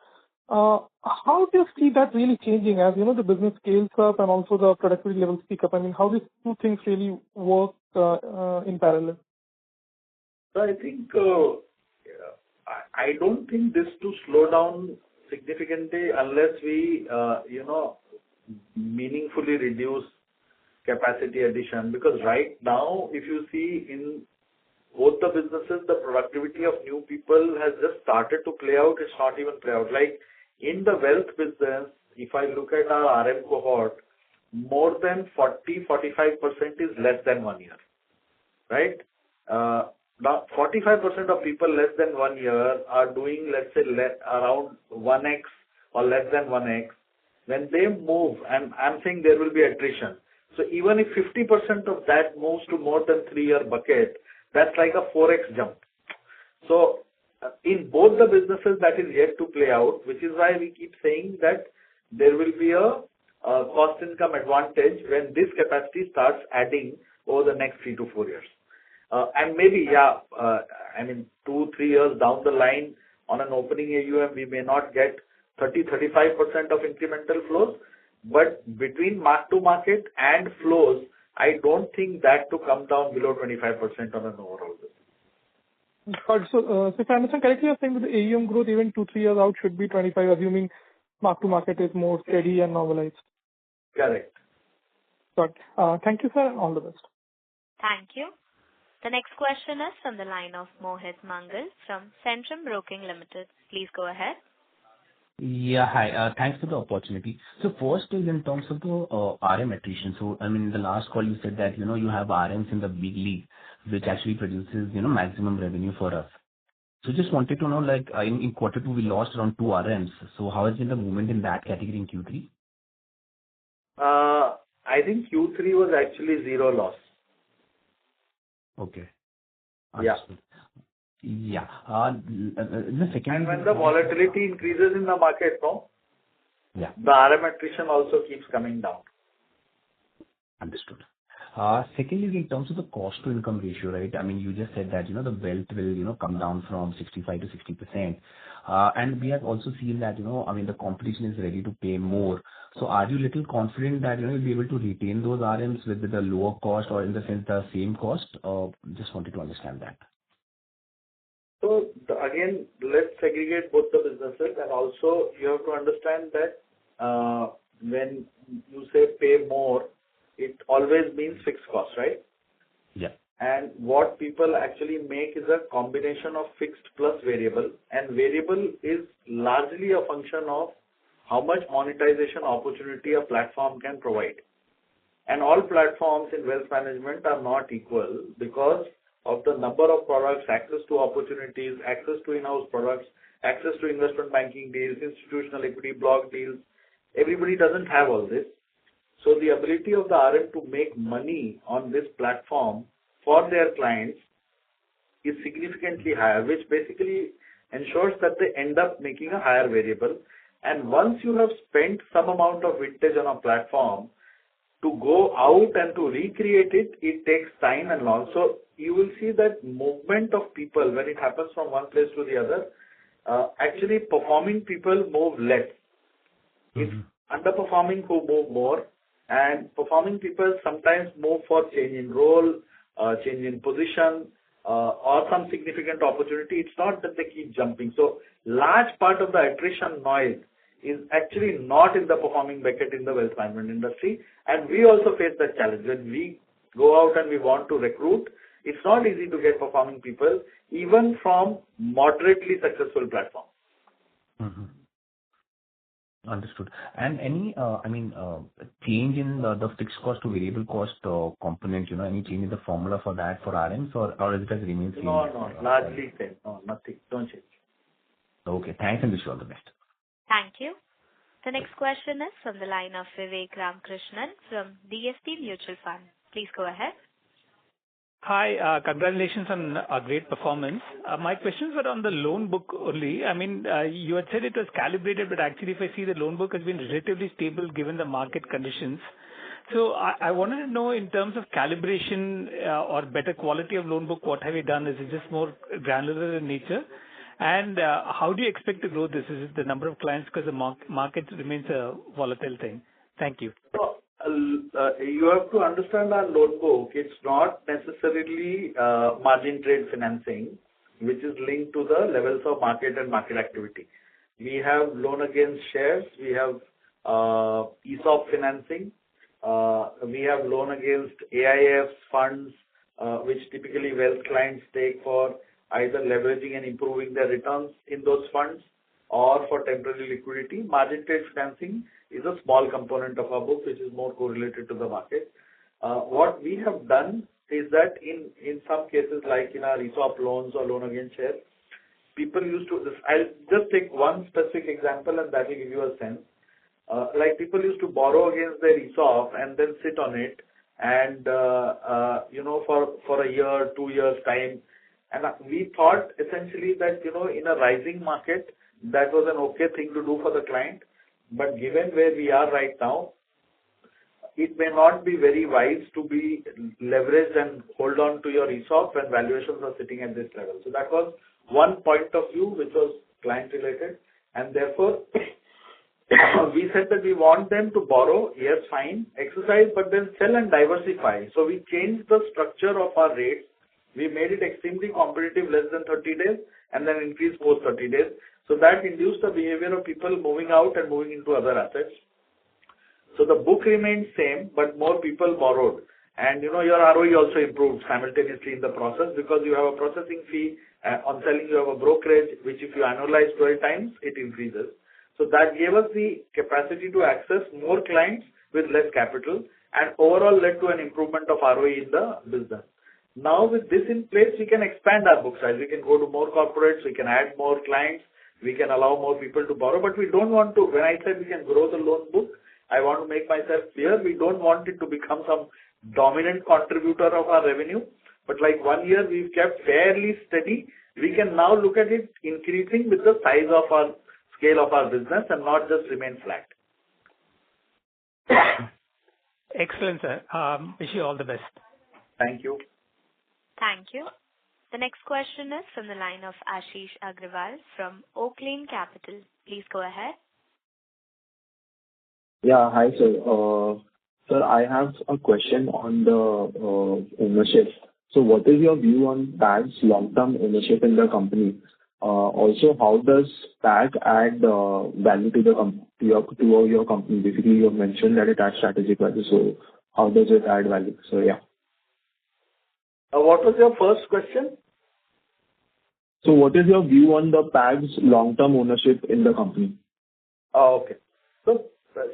How do you see that really changing as, the business scales up and also the productivity levels pick up? I mean, how these two things really work in parallel? So I think, I don't think this to slow down significantly unless we, meaningfully reduce capacity addition. Because right now, if you see in both the businesses, the productivity of new people has just started to play out. It's not even play out. Like in the wealth business, if I look at our RM cohort, more than 40-45% is less than 1 year, right? Now 45% of people less than 1 year are doing, let's say, around 1x or less than 1x. When they move, and I'm saying there will be attrition. So even if 50% of that moves to more than 3-year bucket, that's like a 4x jump. So in both the businesses, that is yet to play out, which is why we keep saying that there will be a cost income advantage when this capacity starts adding over the next 3 to 4 years. And maybe, 2-3 years down the line on an opening AUM, we may not get 30-35% of incremental flows, but between mark to market and flows, I don't think that to come down below 25% on an overall basis. So if I understand correctly, you're saying that the AUM growth even 2-3 years out should be 25, assuming mark to market is more steady and normalized. Correct. Got thank you, sir, and all the best. Thank you. The next question is from the line of Mohit Mangal from Centrum Broking Limited. Please go ahead. Yeah, hi. Thanks for the opportunity. So first is in terms of the RM attrition. So, in the last call you said that, you have RMs in the big league, which actually produces, maximum revenue for us. So just wanted to know, like, in quarter 2, we lost around 2 RMs. So how has been the movement in that category in Q3? I think Q3 was actually 0 loss. Okay. Yeah. Yeah. The second. And when the volatility increases in the market, no? Yeah. the RM attrition also keeps coming down. Understood. Secondly, in terms of the cost to income ratio, right? I mean, you just said that, the wealth will, come down from 65 to 60%. And we have also seen that, the competition is ready to pay more. So are you little confident that, you'll be able to retain those RMs with the lower cost, or in the sense the same cost? Just wanted to understand that. So again, let's segregate both the businesses, and also you have to understand that when you say pay more, it always means fixed cost, right? Yeah. And what people actually make is a combination of fixed plus variable, and variable is largely a function of how much monetization opportunity a platform can provide. And all platforms in wealth management are not equal because of the number of products, access to opportunities, access to in-house products, access to investment banking deals, institutional equity block deals. Everybody doesn't have all this. So the ability of the RM to make money on this platform for their clients is significantly higher, which basically ensures that they end up making a higher variable. And once you have spent some amount of vintage on a platform, to go out and to recreate it, it takes time and long. So you will see that movement of people, when it happens from one place to the other, actually performing people move less. It's underperforming who move more, and performing people sometimes move for change in role, change in position, or some significant opportunity. It's not that they keep jumping. So large part of the attrition noise is actually not in the performing bucket in the wealth management industry. And we also face that challenge. When we go out and we want to recruit, it's not easy to get performing people, even from moderately successful platforms. Understood. And any, change in the fixed cost to variable cost component, any change in the formula for that for RMs, or is it has remained same? No, largely same. No, nothing. Don't change. Okay, thanks, and wish you all the best. Thank you. The next question is from the line of Vivek Ramakrishnan from DSP Mutual Fund. Please go ahead. Hi, congratulations on a great performance. My questions were on the loan book only. I mean, you had said it was calibrated, but actually if I see the loan book has been relatively stable given the market conditions. So I wanted to know, in terms of calibration or better quality of loan book, what have you done? Is it just more granular in nature? And how do you expect to grow this? Is it the number of clients, because the market remains a volatile thing? Thank you. So, you have to understand our loan book. It's not necessarily margin trade financing, which is linked to the levels of market and market activity. We have loan against shares. We have ESOP financing. We have loan against AIFs funds, which typically wealth clients take for either leveraging and improving their returns in those funds or for temporary liquidity. Margin trade financing is a small component of our book, which is more correlated to the market. What we have done is that in some cases, like in our ESOP loans or loan against shares, people used to, I'll just take one specific example and that will give you a sense. Like people used to borrow against their ESOP and then sit on it and, for a year, 2 years time. And we thought essentially that, in a rising market, that was an okay thing to do for the client. But given where we are right now, it may not be very wise to be leveraged and hold on to your ESOP when valuations are sitting at this level. So that was one point of view which was client related. And therefore, we said that we want them to borrow, yes, fine, exercise, but then sell and diversify. So we changed the structure of our rates. We made it extremely competitive, less than 30 days, and then increased post 30 days. So that induced the behavior of people moving out and moving into other assets. So the book remained same, but more people borrowed. And your ROE also improved simultaneously in the process because you have a processing fee. On selling, you have a brokerage, which if you annualize 12 times, it increases. So that gave us the capacity to access more clients with less capital and overall led to an improvement of ROE in the business. Now with this in place, we can expand our book size. We can go to more corporates, we can add more clients, we can allow more people to borrow, but we don't want to, when I said we can grow the loan book, I want to make myself clear, we don't want it to become some dominant contributor of our revenue, but like 1 year we've kept fairly steady. We can now look at it increasing with the size of our scale of our business and not just remain flat. Excellent, sir. Wish you all the best. Thank you. Thank you. The next question is from the line of Ashish Agrawal from Oaklane Capital. Please go ahead. Yeah. Hi, sir. Sir, I have a question on the ownership. So what is your view on PAG's long-term ownership in the company? Also, how does PAG add value to your company? Basically, you have mentioned that it adds strategic value, so how does it add value? So, yeah. What was your first question? So what is your view on the PAG's long-term ownership in the company? Okay. So,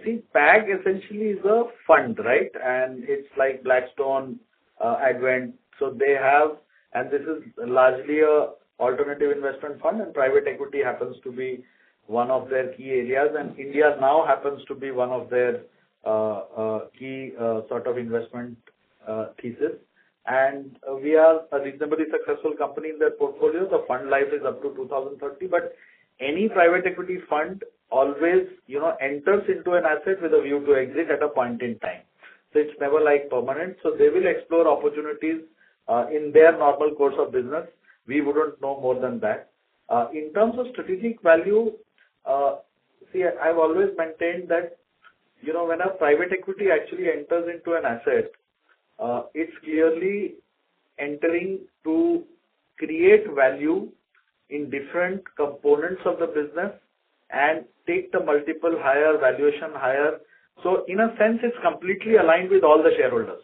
see, PAG essentially is a fund, right? And it's like Blackstone, Advent. So they have, and this is largely a alternative investment fund, and private equity happens to be one of their key areas, and India now happens to be one of their key sort of investment thesis. And we are a reasonably successful company in their portfolio. The fund life is up to 2030, but any private equity fund always, enters into an asset with a view to exit at a point in time. So it's never like permanent. So they will explore opportunities in their normal course of business. We wouldn't know more than that. In terms of strategic value, see, I've always maintained that, when a private equity actually enters into an asset, it's clearly entering to create value in different components of the business and take the multiple higher, valuation higher. So in a sense, it's completely aligned with all the shareholders.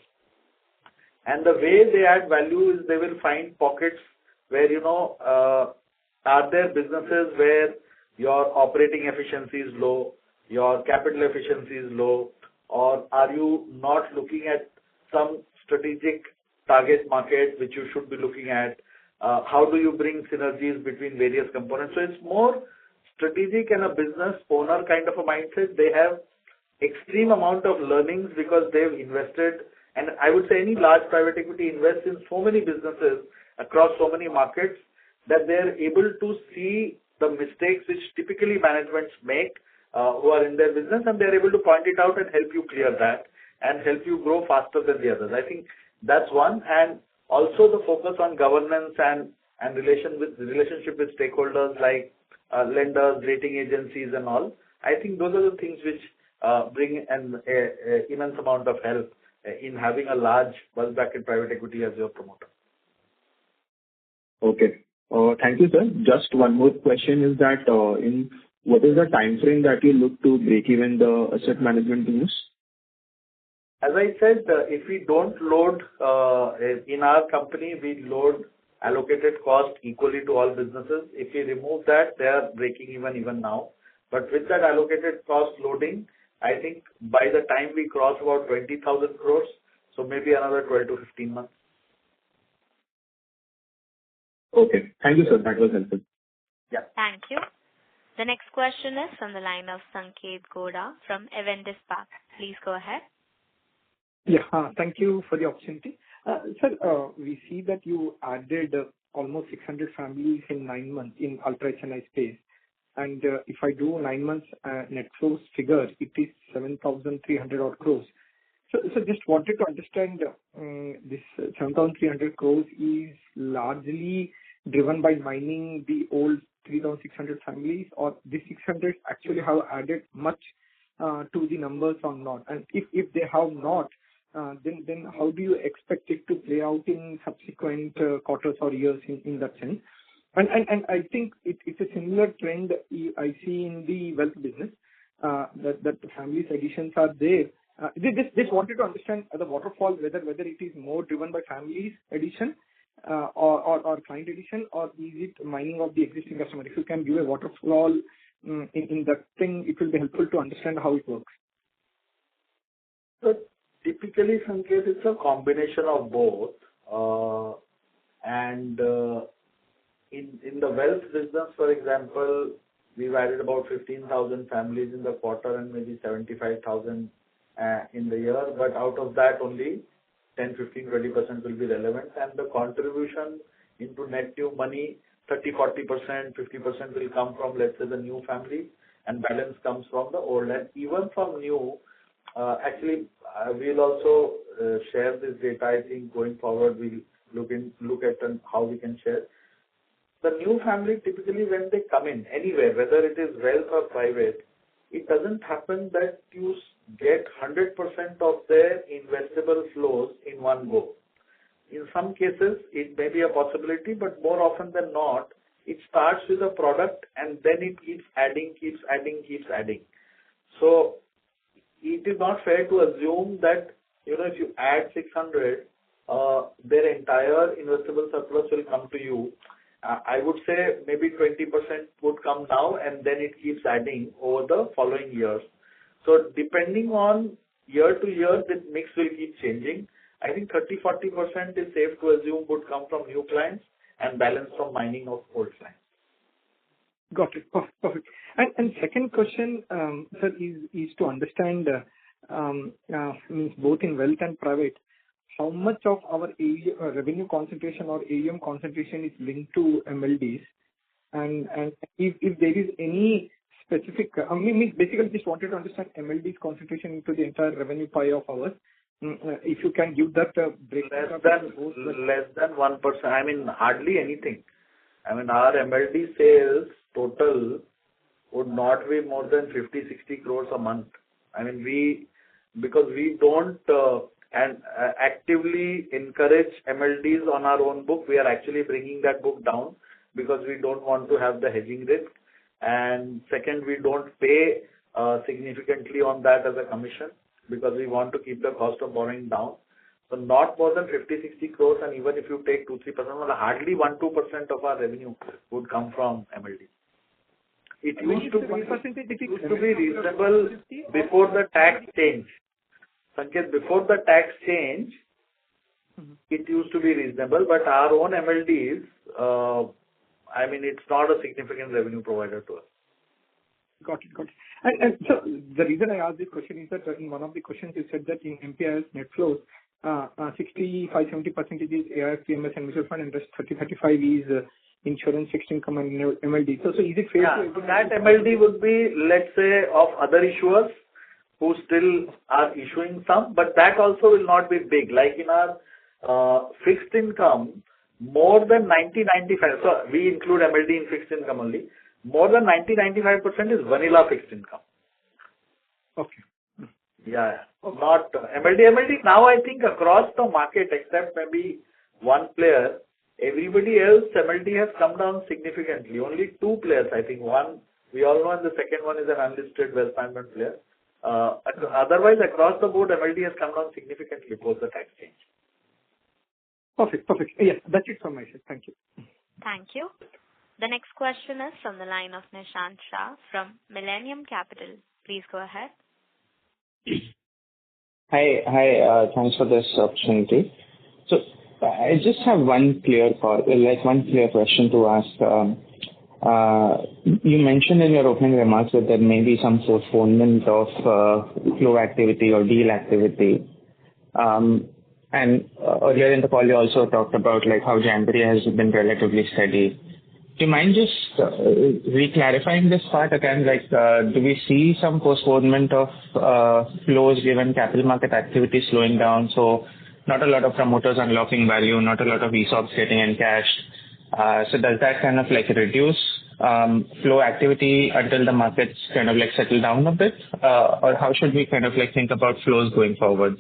And the way they add value is they will find pockets where, are there businesses where your operating efficiency is low, your capital efficiency is low, or are you not looking at some strategic target market which you should be looking at? How do you bring synergies between various components? So it's more strategic and a business owner kind of a mindset. They have extreme amount of learnings because they've invested, and I would say any large private equity invests in so many businesses across so many markets that they're able to see the mistakes which typically managements make who are in their business, and they're able to point it out and help you clear that and help you grow faster than the others. I think that's one. And also the focus on governance and relationship with stakeholders like lenders, rating agencies and all. I think those are the things which bring an immense amount of help in having a large bulge bracket private equity as your promoter. Okay. Thank you, sir. Just one more question is that what is the time frame that you look to break even the asset management business? As I said, if we don't load in our company, we load allocated cost equally to all businesses. If we remove that, they are breaking even now. But with that allocated cost loading, I think by the time we cross about 20,000 crores, so maybe another 12 to 15 months. Okay. Thank you, sir. That was helpful. Yeah. Thank you. The next question is from the line of Sanket Goda from Avendus Spark. Please go ahead. Yeah. Thank you for the opportunity. Sir, we see that you added almost 600 families in 9 months in ultra HNI space. And if I do 9 months net flows figure, it is 7,300 odd crores. So just wanted to understand this 7,300 crores is largely driven by mining the old 3,600 families, or the 600 actually have added much to the numbers or not? And if they have not, then how do you expect it to play out in subsequent quarters or years in that sense? And I think it's a similar trend I see in the wealth business, that the families additions are there. Just wanted to understand the waterfall, whether it is more driven by families addition or client addition, or is it mining of the existing customer? If you can give a waterfall in that thing, it will be helpful to understand how it works. So typically, Sanket, it's a combination of both. And in the wealth business, for example, we've added about 15,000 families in the quarter and maybe 75,000 in the year. But out of that, only 10, 15, 20% will be relevant. And the contribution into net new money, 30, 40%, 50% will come from, let's say, the new family, and balance comes from the old. And even from new, Actually, we'll also share this data. I think going forward, we'll look at how we can share. The new family, typically when they come in anywhere, whether it is wealth or private, it doesn't happen that you get 100% of their investable flows in one go. In some cases, it may be a possibility, but more often than not, it starts with a product and then it keeps adding. So it is not fair to assume that, if you add 600, their entire investable surplus will come to you. I would say maybe 20% would come now and then it keeps adding over the following years. So depending on year to year, the mix will keep changing. I think 30-40% is safe to assume would come from new clients and balance from mining of old clients. Got it. Perfect. And second question, sir, is to understand means both in wealth and private, how much of our revenue concentration or AUM concentration is linked to MLDs, and if there is any specific, basically just wanted to understand MLDs concentration into the entire revenue pie of ours. If you can give that breakdown. Less than 1%. I mean, hardly anything. I mean, our MLD sales total would not be more than 50-60 crores a month. I mean, because we don't actively encourage MLDs on our own book, we are actually bringing that book down because we don't want to have the hedging risk. And second, we don't pay significantly on that as a commission because we want to keep the cost of borrowing down. So not more than 50-60 crores, and even if you take 2-3%, hardly 1-2% of our revenue would come from MLD. It used to be reasonable before the tax change. Sanket, before the tax change, it used to be reasonable, but our own MLDs, it's not a significant revenue provider to us. Got it. And so the reason I asked this question is that in one of the questions you said that in MPIS net flows, 65-70% is AIF, PMS and mutual fund, and rest 30-35 is insurance, fixed income and MLD. So is it fair to... So that MLD would be, let's say, of other issuers who still are issuing some, but that also will not be big. Like in our fixed income, more than 90-95, so we include MLD in fixed income only, more than 90-95% is vanilla fixed income. Okay. Yeah. Not MLD. Now I think across the market, except maybe one player, everybody else, MLD has come down significantly. Only two players, I think. One, we all know, and the second one is an unlisted wealth management player. Otherwise, across the board, MLD has come down significantly post the tax change. Perfect. Yes, that's it from my side. Thank you. Thank you. The next question is from the line of Nishant Shah from Millennium Capital. Please go ahead. Hi. Thanks for this opportunity. So I just have one clear question to ask. You mentioned in your opening remarks that there may be some postponement of flow activity or deal activity. And earlier in the call, you also talked about how January has been relatively steady. Do you mind just re-clarifying this part again? Do we see some postponement of flows given capital market activity slowing down? So not a lot of promoters unlocking value, not a lot of ESOPs getting encashed. So does that kind of reduce flow activity until the markets kind of settle down a bit? Or how should we kind of think about flows going forward?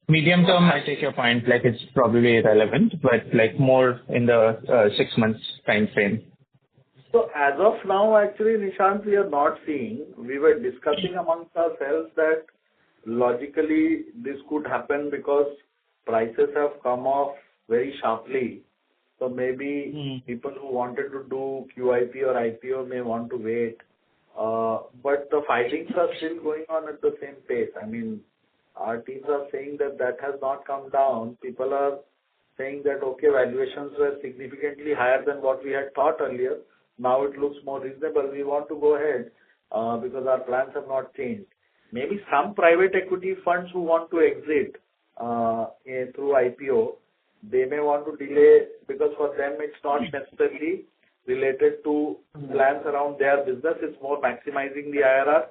Medium term, I take your point, it's probably irrelevant, but more in the 6 months time frame. So as of now, actually, Nishant, we are not seeing. We were discussing amongst ourselves that logically this could happen because prices have come off very sharply. So maybe people who wanted to do QIP or IPO may want to wait. But the filings are still going on at the same pace. I mean, our teams are saying that has not come down. People are saying that, okay, valuations were significantly higher than what we had thought earlier. Now it looks more reasonable. We want to go ahead because our plans have not changed. Maybe some private equity funds who want to exit through IPO, they may want to delay because for them it's not necessarily related to plans around their business. It's more maximizing the IRR.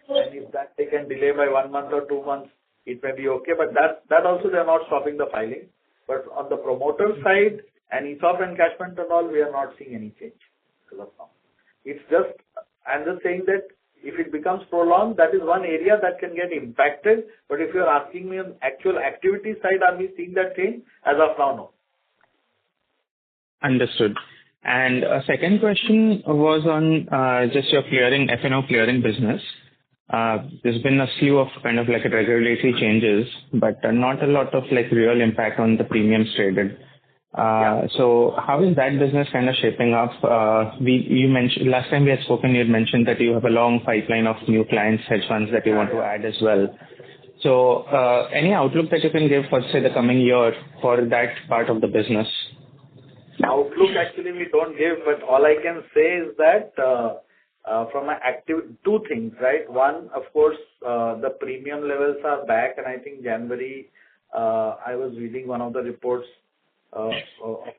And if that they can delay by 1 month or 2 months, it may be okay. But that also they are not stopping the filing. But on the promoter side and ESOP encashment and all, we are not seeing any change as of now. It's just, I'm just saying that if it becomes prolonged, that is one area that can get impacted. But if you're asking me on actual activity side, are we seeing that change? As of now, no. Understood. And a second question was on just your clearing, F&O clearing business. There's been a slew of kind of like regulatory changes, but not a lot of like real impact on the premiums traded. So how is that business kind of shaping up? You mentioned last time we had spoken, you had mentioned that you have a long pipeline of new clients, hedge funds that you want to add as well. So any outlook that you can give for, say, the coming year for that part of the business? Outlook actually we don't give, but all I can say is that from an active, two things, right? One, of course, the premium levels are back, and I think January, I was reading one of the reports of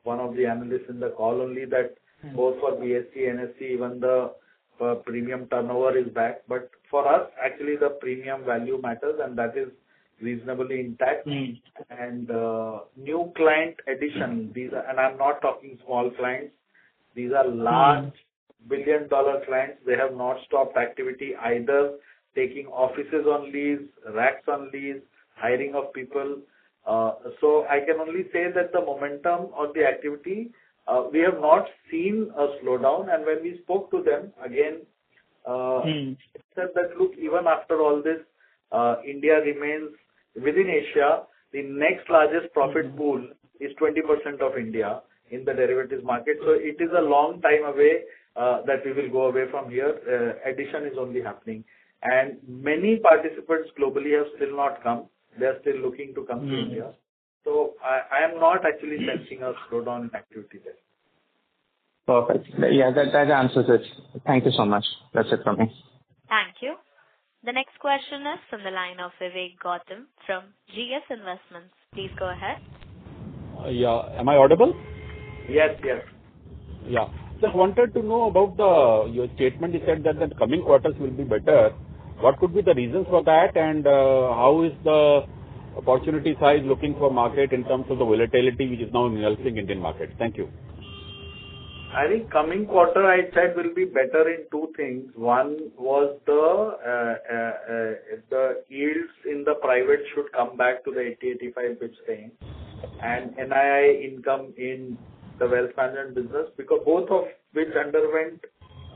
one of the analysts in the call only that both for BSE, NSE, even the premium turnover is back. But for us, actually, the premium value matters, and that is reasonably intact. And new client addition, these are, and I'm not talking small clients, these are large billion-dollar clients. They have not stopped activity, either taking offices on lease, racks on lease, hiring of people. So I can only say that the momentum of the activity, we have not seen a slowdown. And when we spoke to them, again, said that, look, even after all this, India remains within Asia, the next largest profit pool is 20% of India in the derivatives market. So it is a long time away that we will go away from here. Addition is only happening. And many participants globally have still not come. They are still looking to come to India. So I am not actually sensing a slowdown in activity there. Perfect. Yeah, that answers it. Thank you so much. That's it from me. Thank you. The next question is from the line of Vivek Gautam from GS Investments. Please go ahead. Yeah. Am I audible? Yes. Yeah. Just wanted to know about your statement. You said that the coming quarters will be better. What could be the reasons for that, and how is the opportunity size looking for market in terms of the volatility which is now engulfing Indian market? Thank you. I think coming quarter, I said, will be better in two things. One was the yields in the private should come back to the 80-85 bits range, and NII income in the wealth management business, because both of which underwent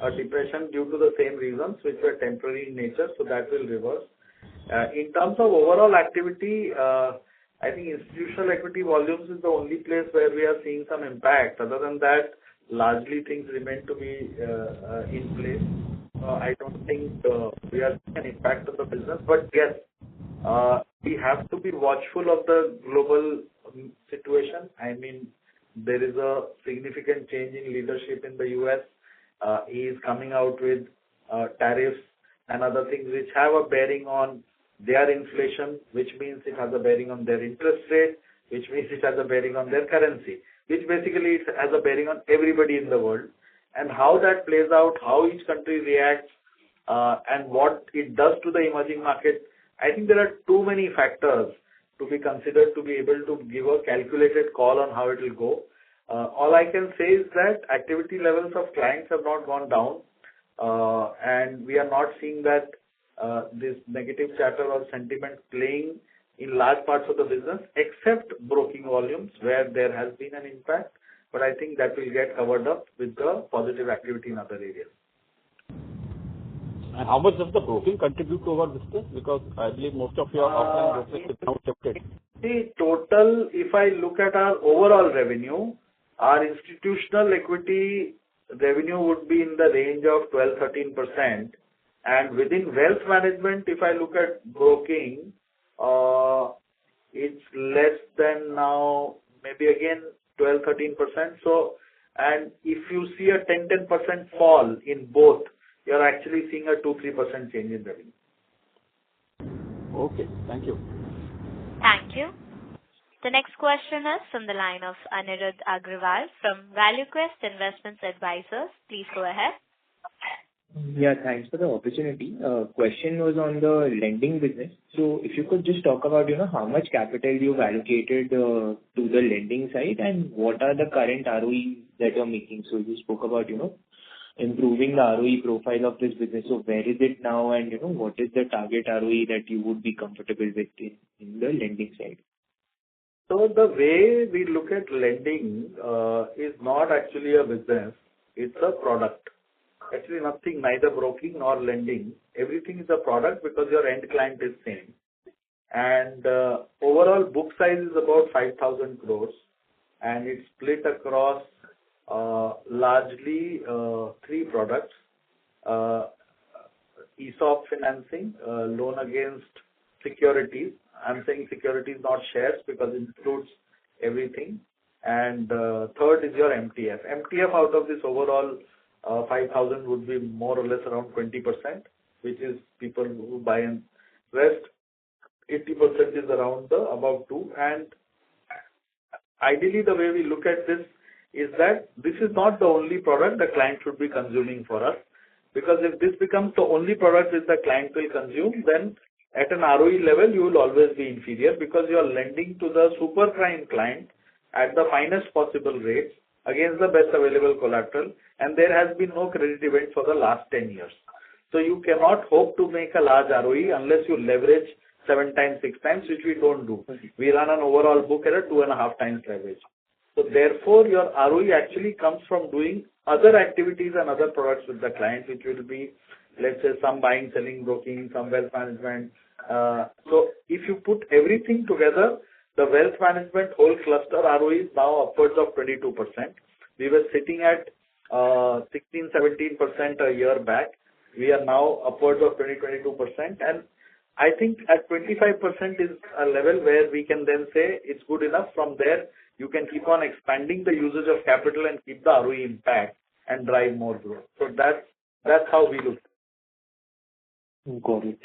a depression due to the same reasons, which were temporary in nature, so that will reverse. In terms of overall activity, I think institutional equity volumes is the only place where we are seeing some impact. Other than that, largely things remain to be in place. I don't think we are seeing an impact on the business. But yes, we have to be watchful of the global situation. I mean, there is a significant change in leadership in the US. He is coming out with tariffs and other things which have a bearing on their inflation, which means it has a bearing on their interest rate, which means it has a bearing on their currency, which basically it has a bearing on everybody in the world. And how that plays out, how each country reacts, and what it does to the emerging market, I think there are too many factors to be considered to be able to give a calculated call on how it will go. All I can say is that activity levels of clients have not gone down, and we are not seeing that this negative chatter or sentiment playing in large parts of the business, except broking volumes where there has been an impact. But I think that will get covered up with the positive activity in other areas. And how much does the broking contribute to our business? Because I believe most of your offline brokerage is now shifted. The total, if I look at our overall revenue, our institutional equity revenue would be in the range of 12-13%. And within wealth management, if I look at broking, it's less than now, maybe again 12-13%. So, and if you see a 10% fall in both, you're actually seeing a 2-3% change in revenue. Okay, thank you. Thank you. The next question is from the line of Anirudh Agrawal from ValueQuest Investments Advisors. Please go ahead. Yeah, thanks for the opportunity. Question was on the lending business. So if you could just talk about, how much capital you've allocated to the lending side and what are the current ROEs that you're making. So you spoke about, improving the ROE profile of this business. So where is it now and, what is the target ROE that you would be comfortable with in the lending side? So the way we look at lending is not actually a business, it's a product. Actually nothing, neither broking nor lending. Everything is a product because your end client is same. And overall book size is about 5,000 crores and it's split across largely three products. ESOP financing, loan against securities. I'm saying securities, not shares, because it includes everything. And third is your MTF. MTF out of this overall 5,000 would be more or less around 20%, which is people who buy and rest. 80% is around the above 2. And ideally, the way we look at this is that this is not the only product the client should be consuming for us. Because if this becomes the only product which the client will consume, then at an ROE level, you will always be inferior because you are lending to the super prime client at the finest possible rates against the best available collateral, and there has been no credit event for the last 10 years. So you cannot hope to make a large ROE unless you leverage 7 times, 6 times, which we don't do. We run an overall book at a 2.5 times leverage. So therefore, your ROE actually comes from doing other activities and other products with the client, which will be, let's say, some buying, selling, broking, some wealth management. So if you put everything together, the wealth management whole cluster ROE is now upwards of 22%. We were sitting at 16-17% a year back. We are now upwards of 20-22%. And I think at 25% is a level where we can then say it's good enough. From there, you can keep on expanding the usage of capital and keep the ROE intact and drive more growth. So that's how we look. Got it.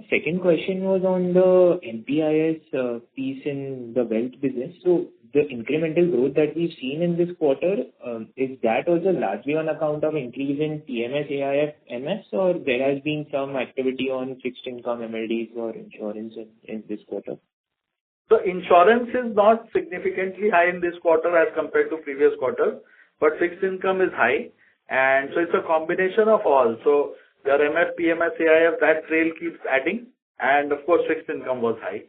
Second question was on the MPIS piece in the wealth business. So the incremental growth that we've seen in this quarter, is that also largely on account of increase in PMS, AIF, MS, or there has been some activity on fixed income MLDs or insurance in this quarter? So insurance is not significantly high in this quarter as compared to previous quarter, but fixed income is high. And so it's a combination of all. So your MF, PMS, AIF, that trail keeps adding. And of course, fixed income was high.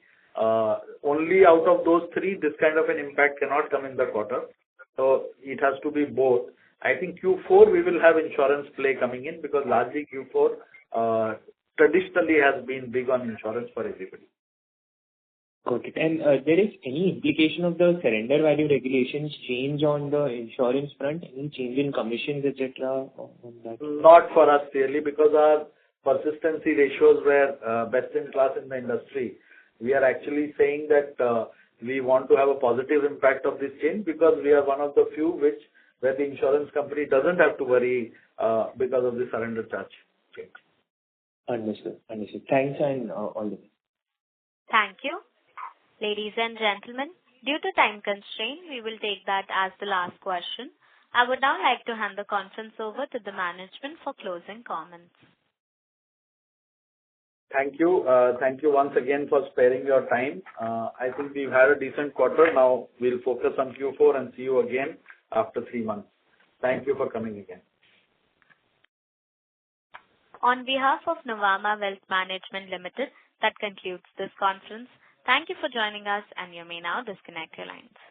Only out of those three, this kind of an impact cannot come in the quarter. So it has to be both. I think Q4, we will have insurance play coming in because largely Q4 traditionally has been big on insurance for everybody. Got it. And there is any implication of the surrender value regulations change on the insurance front? Any change in commissions, etc. on that? Not for us really, because our persistency ratios were best in class in the industry. We are actually saying that we want to have a positive impact of this change because we are one of the few where the insurance company doesn't have to worry because of the surrender charge change. Understood. Thanks and all the best. Thank you. Ladies and gentlemen, due to time constraint, we will take that as the last question. I would now like to hand the conference over to the management for closing comments. Thank you. Thank you once again for sparing your time. I think we've had a decent quarter. Now we'll focus on Q4 and see you again after 3 months. Thank you for coming again. On behalf of Nuvama Wealth Management Limited, that concludes this conference. Thank you for joining us, and you may now disconnect your lines.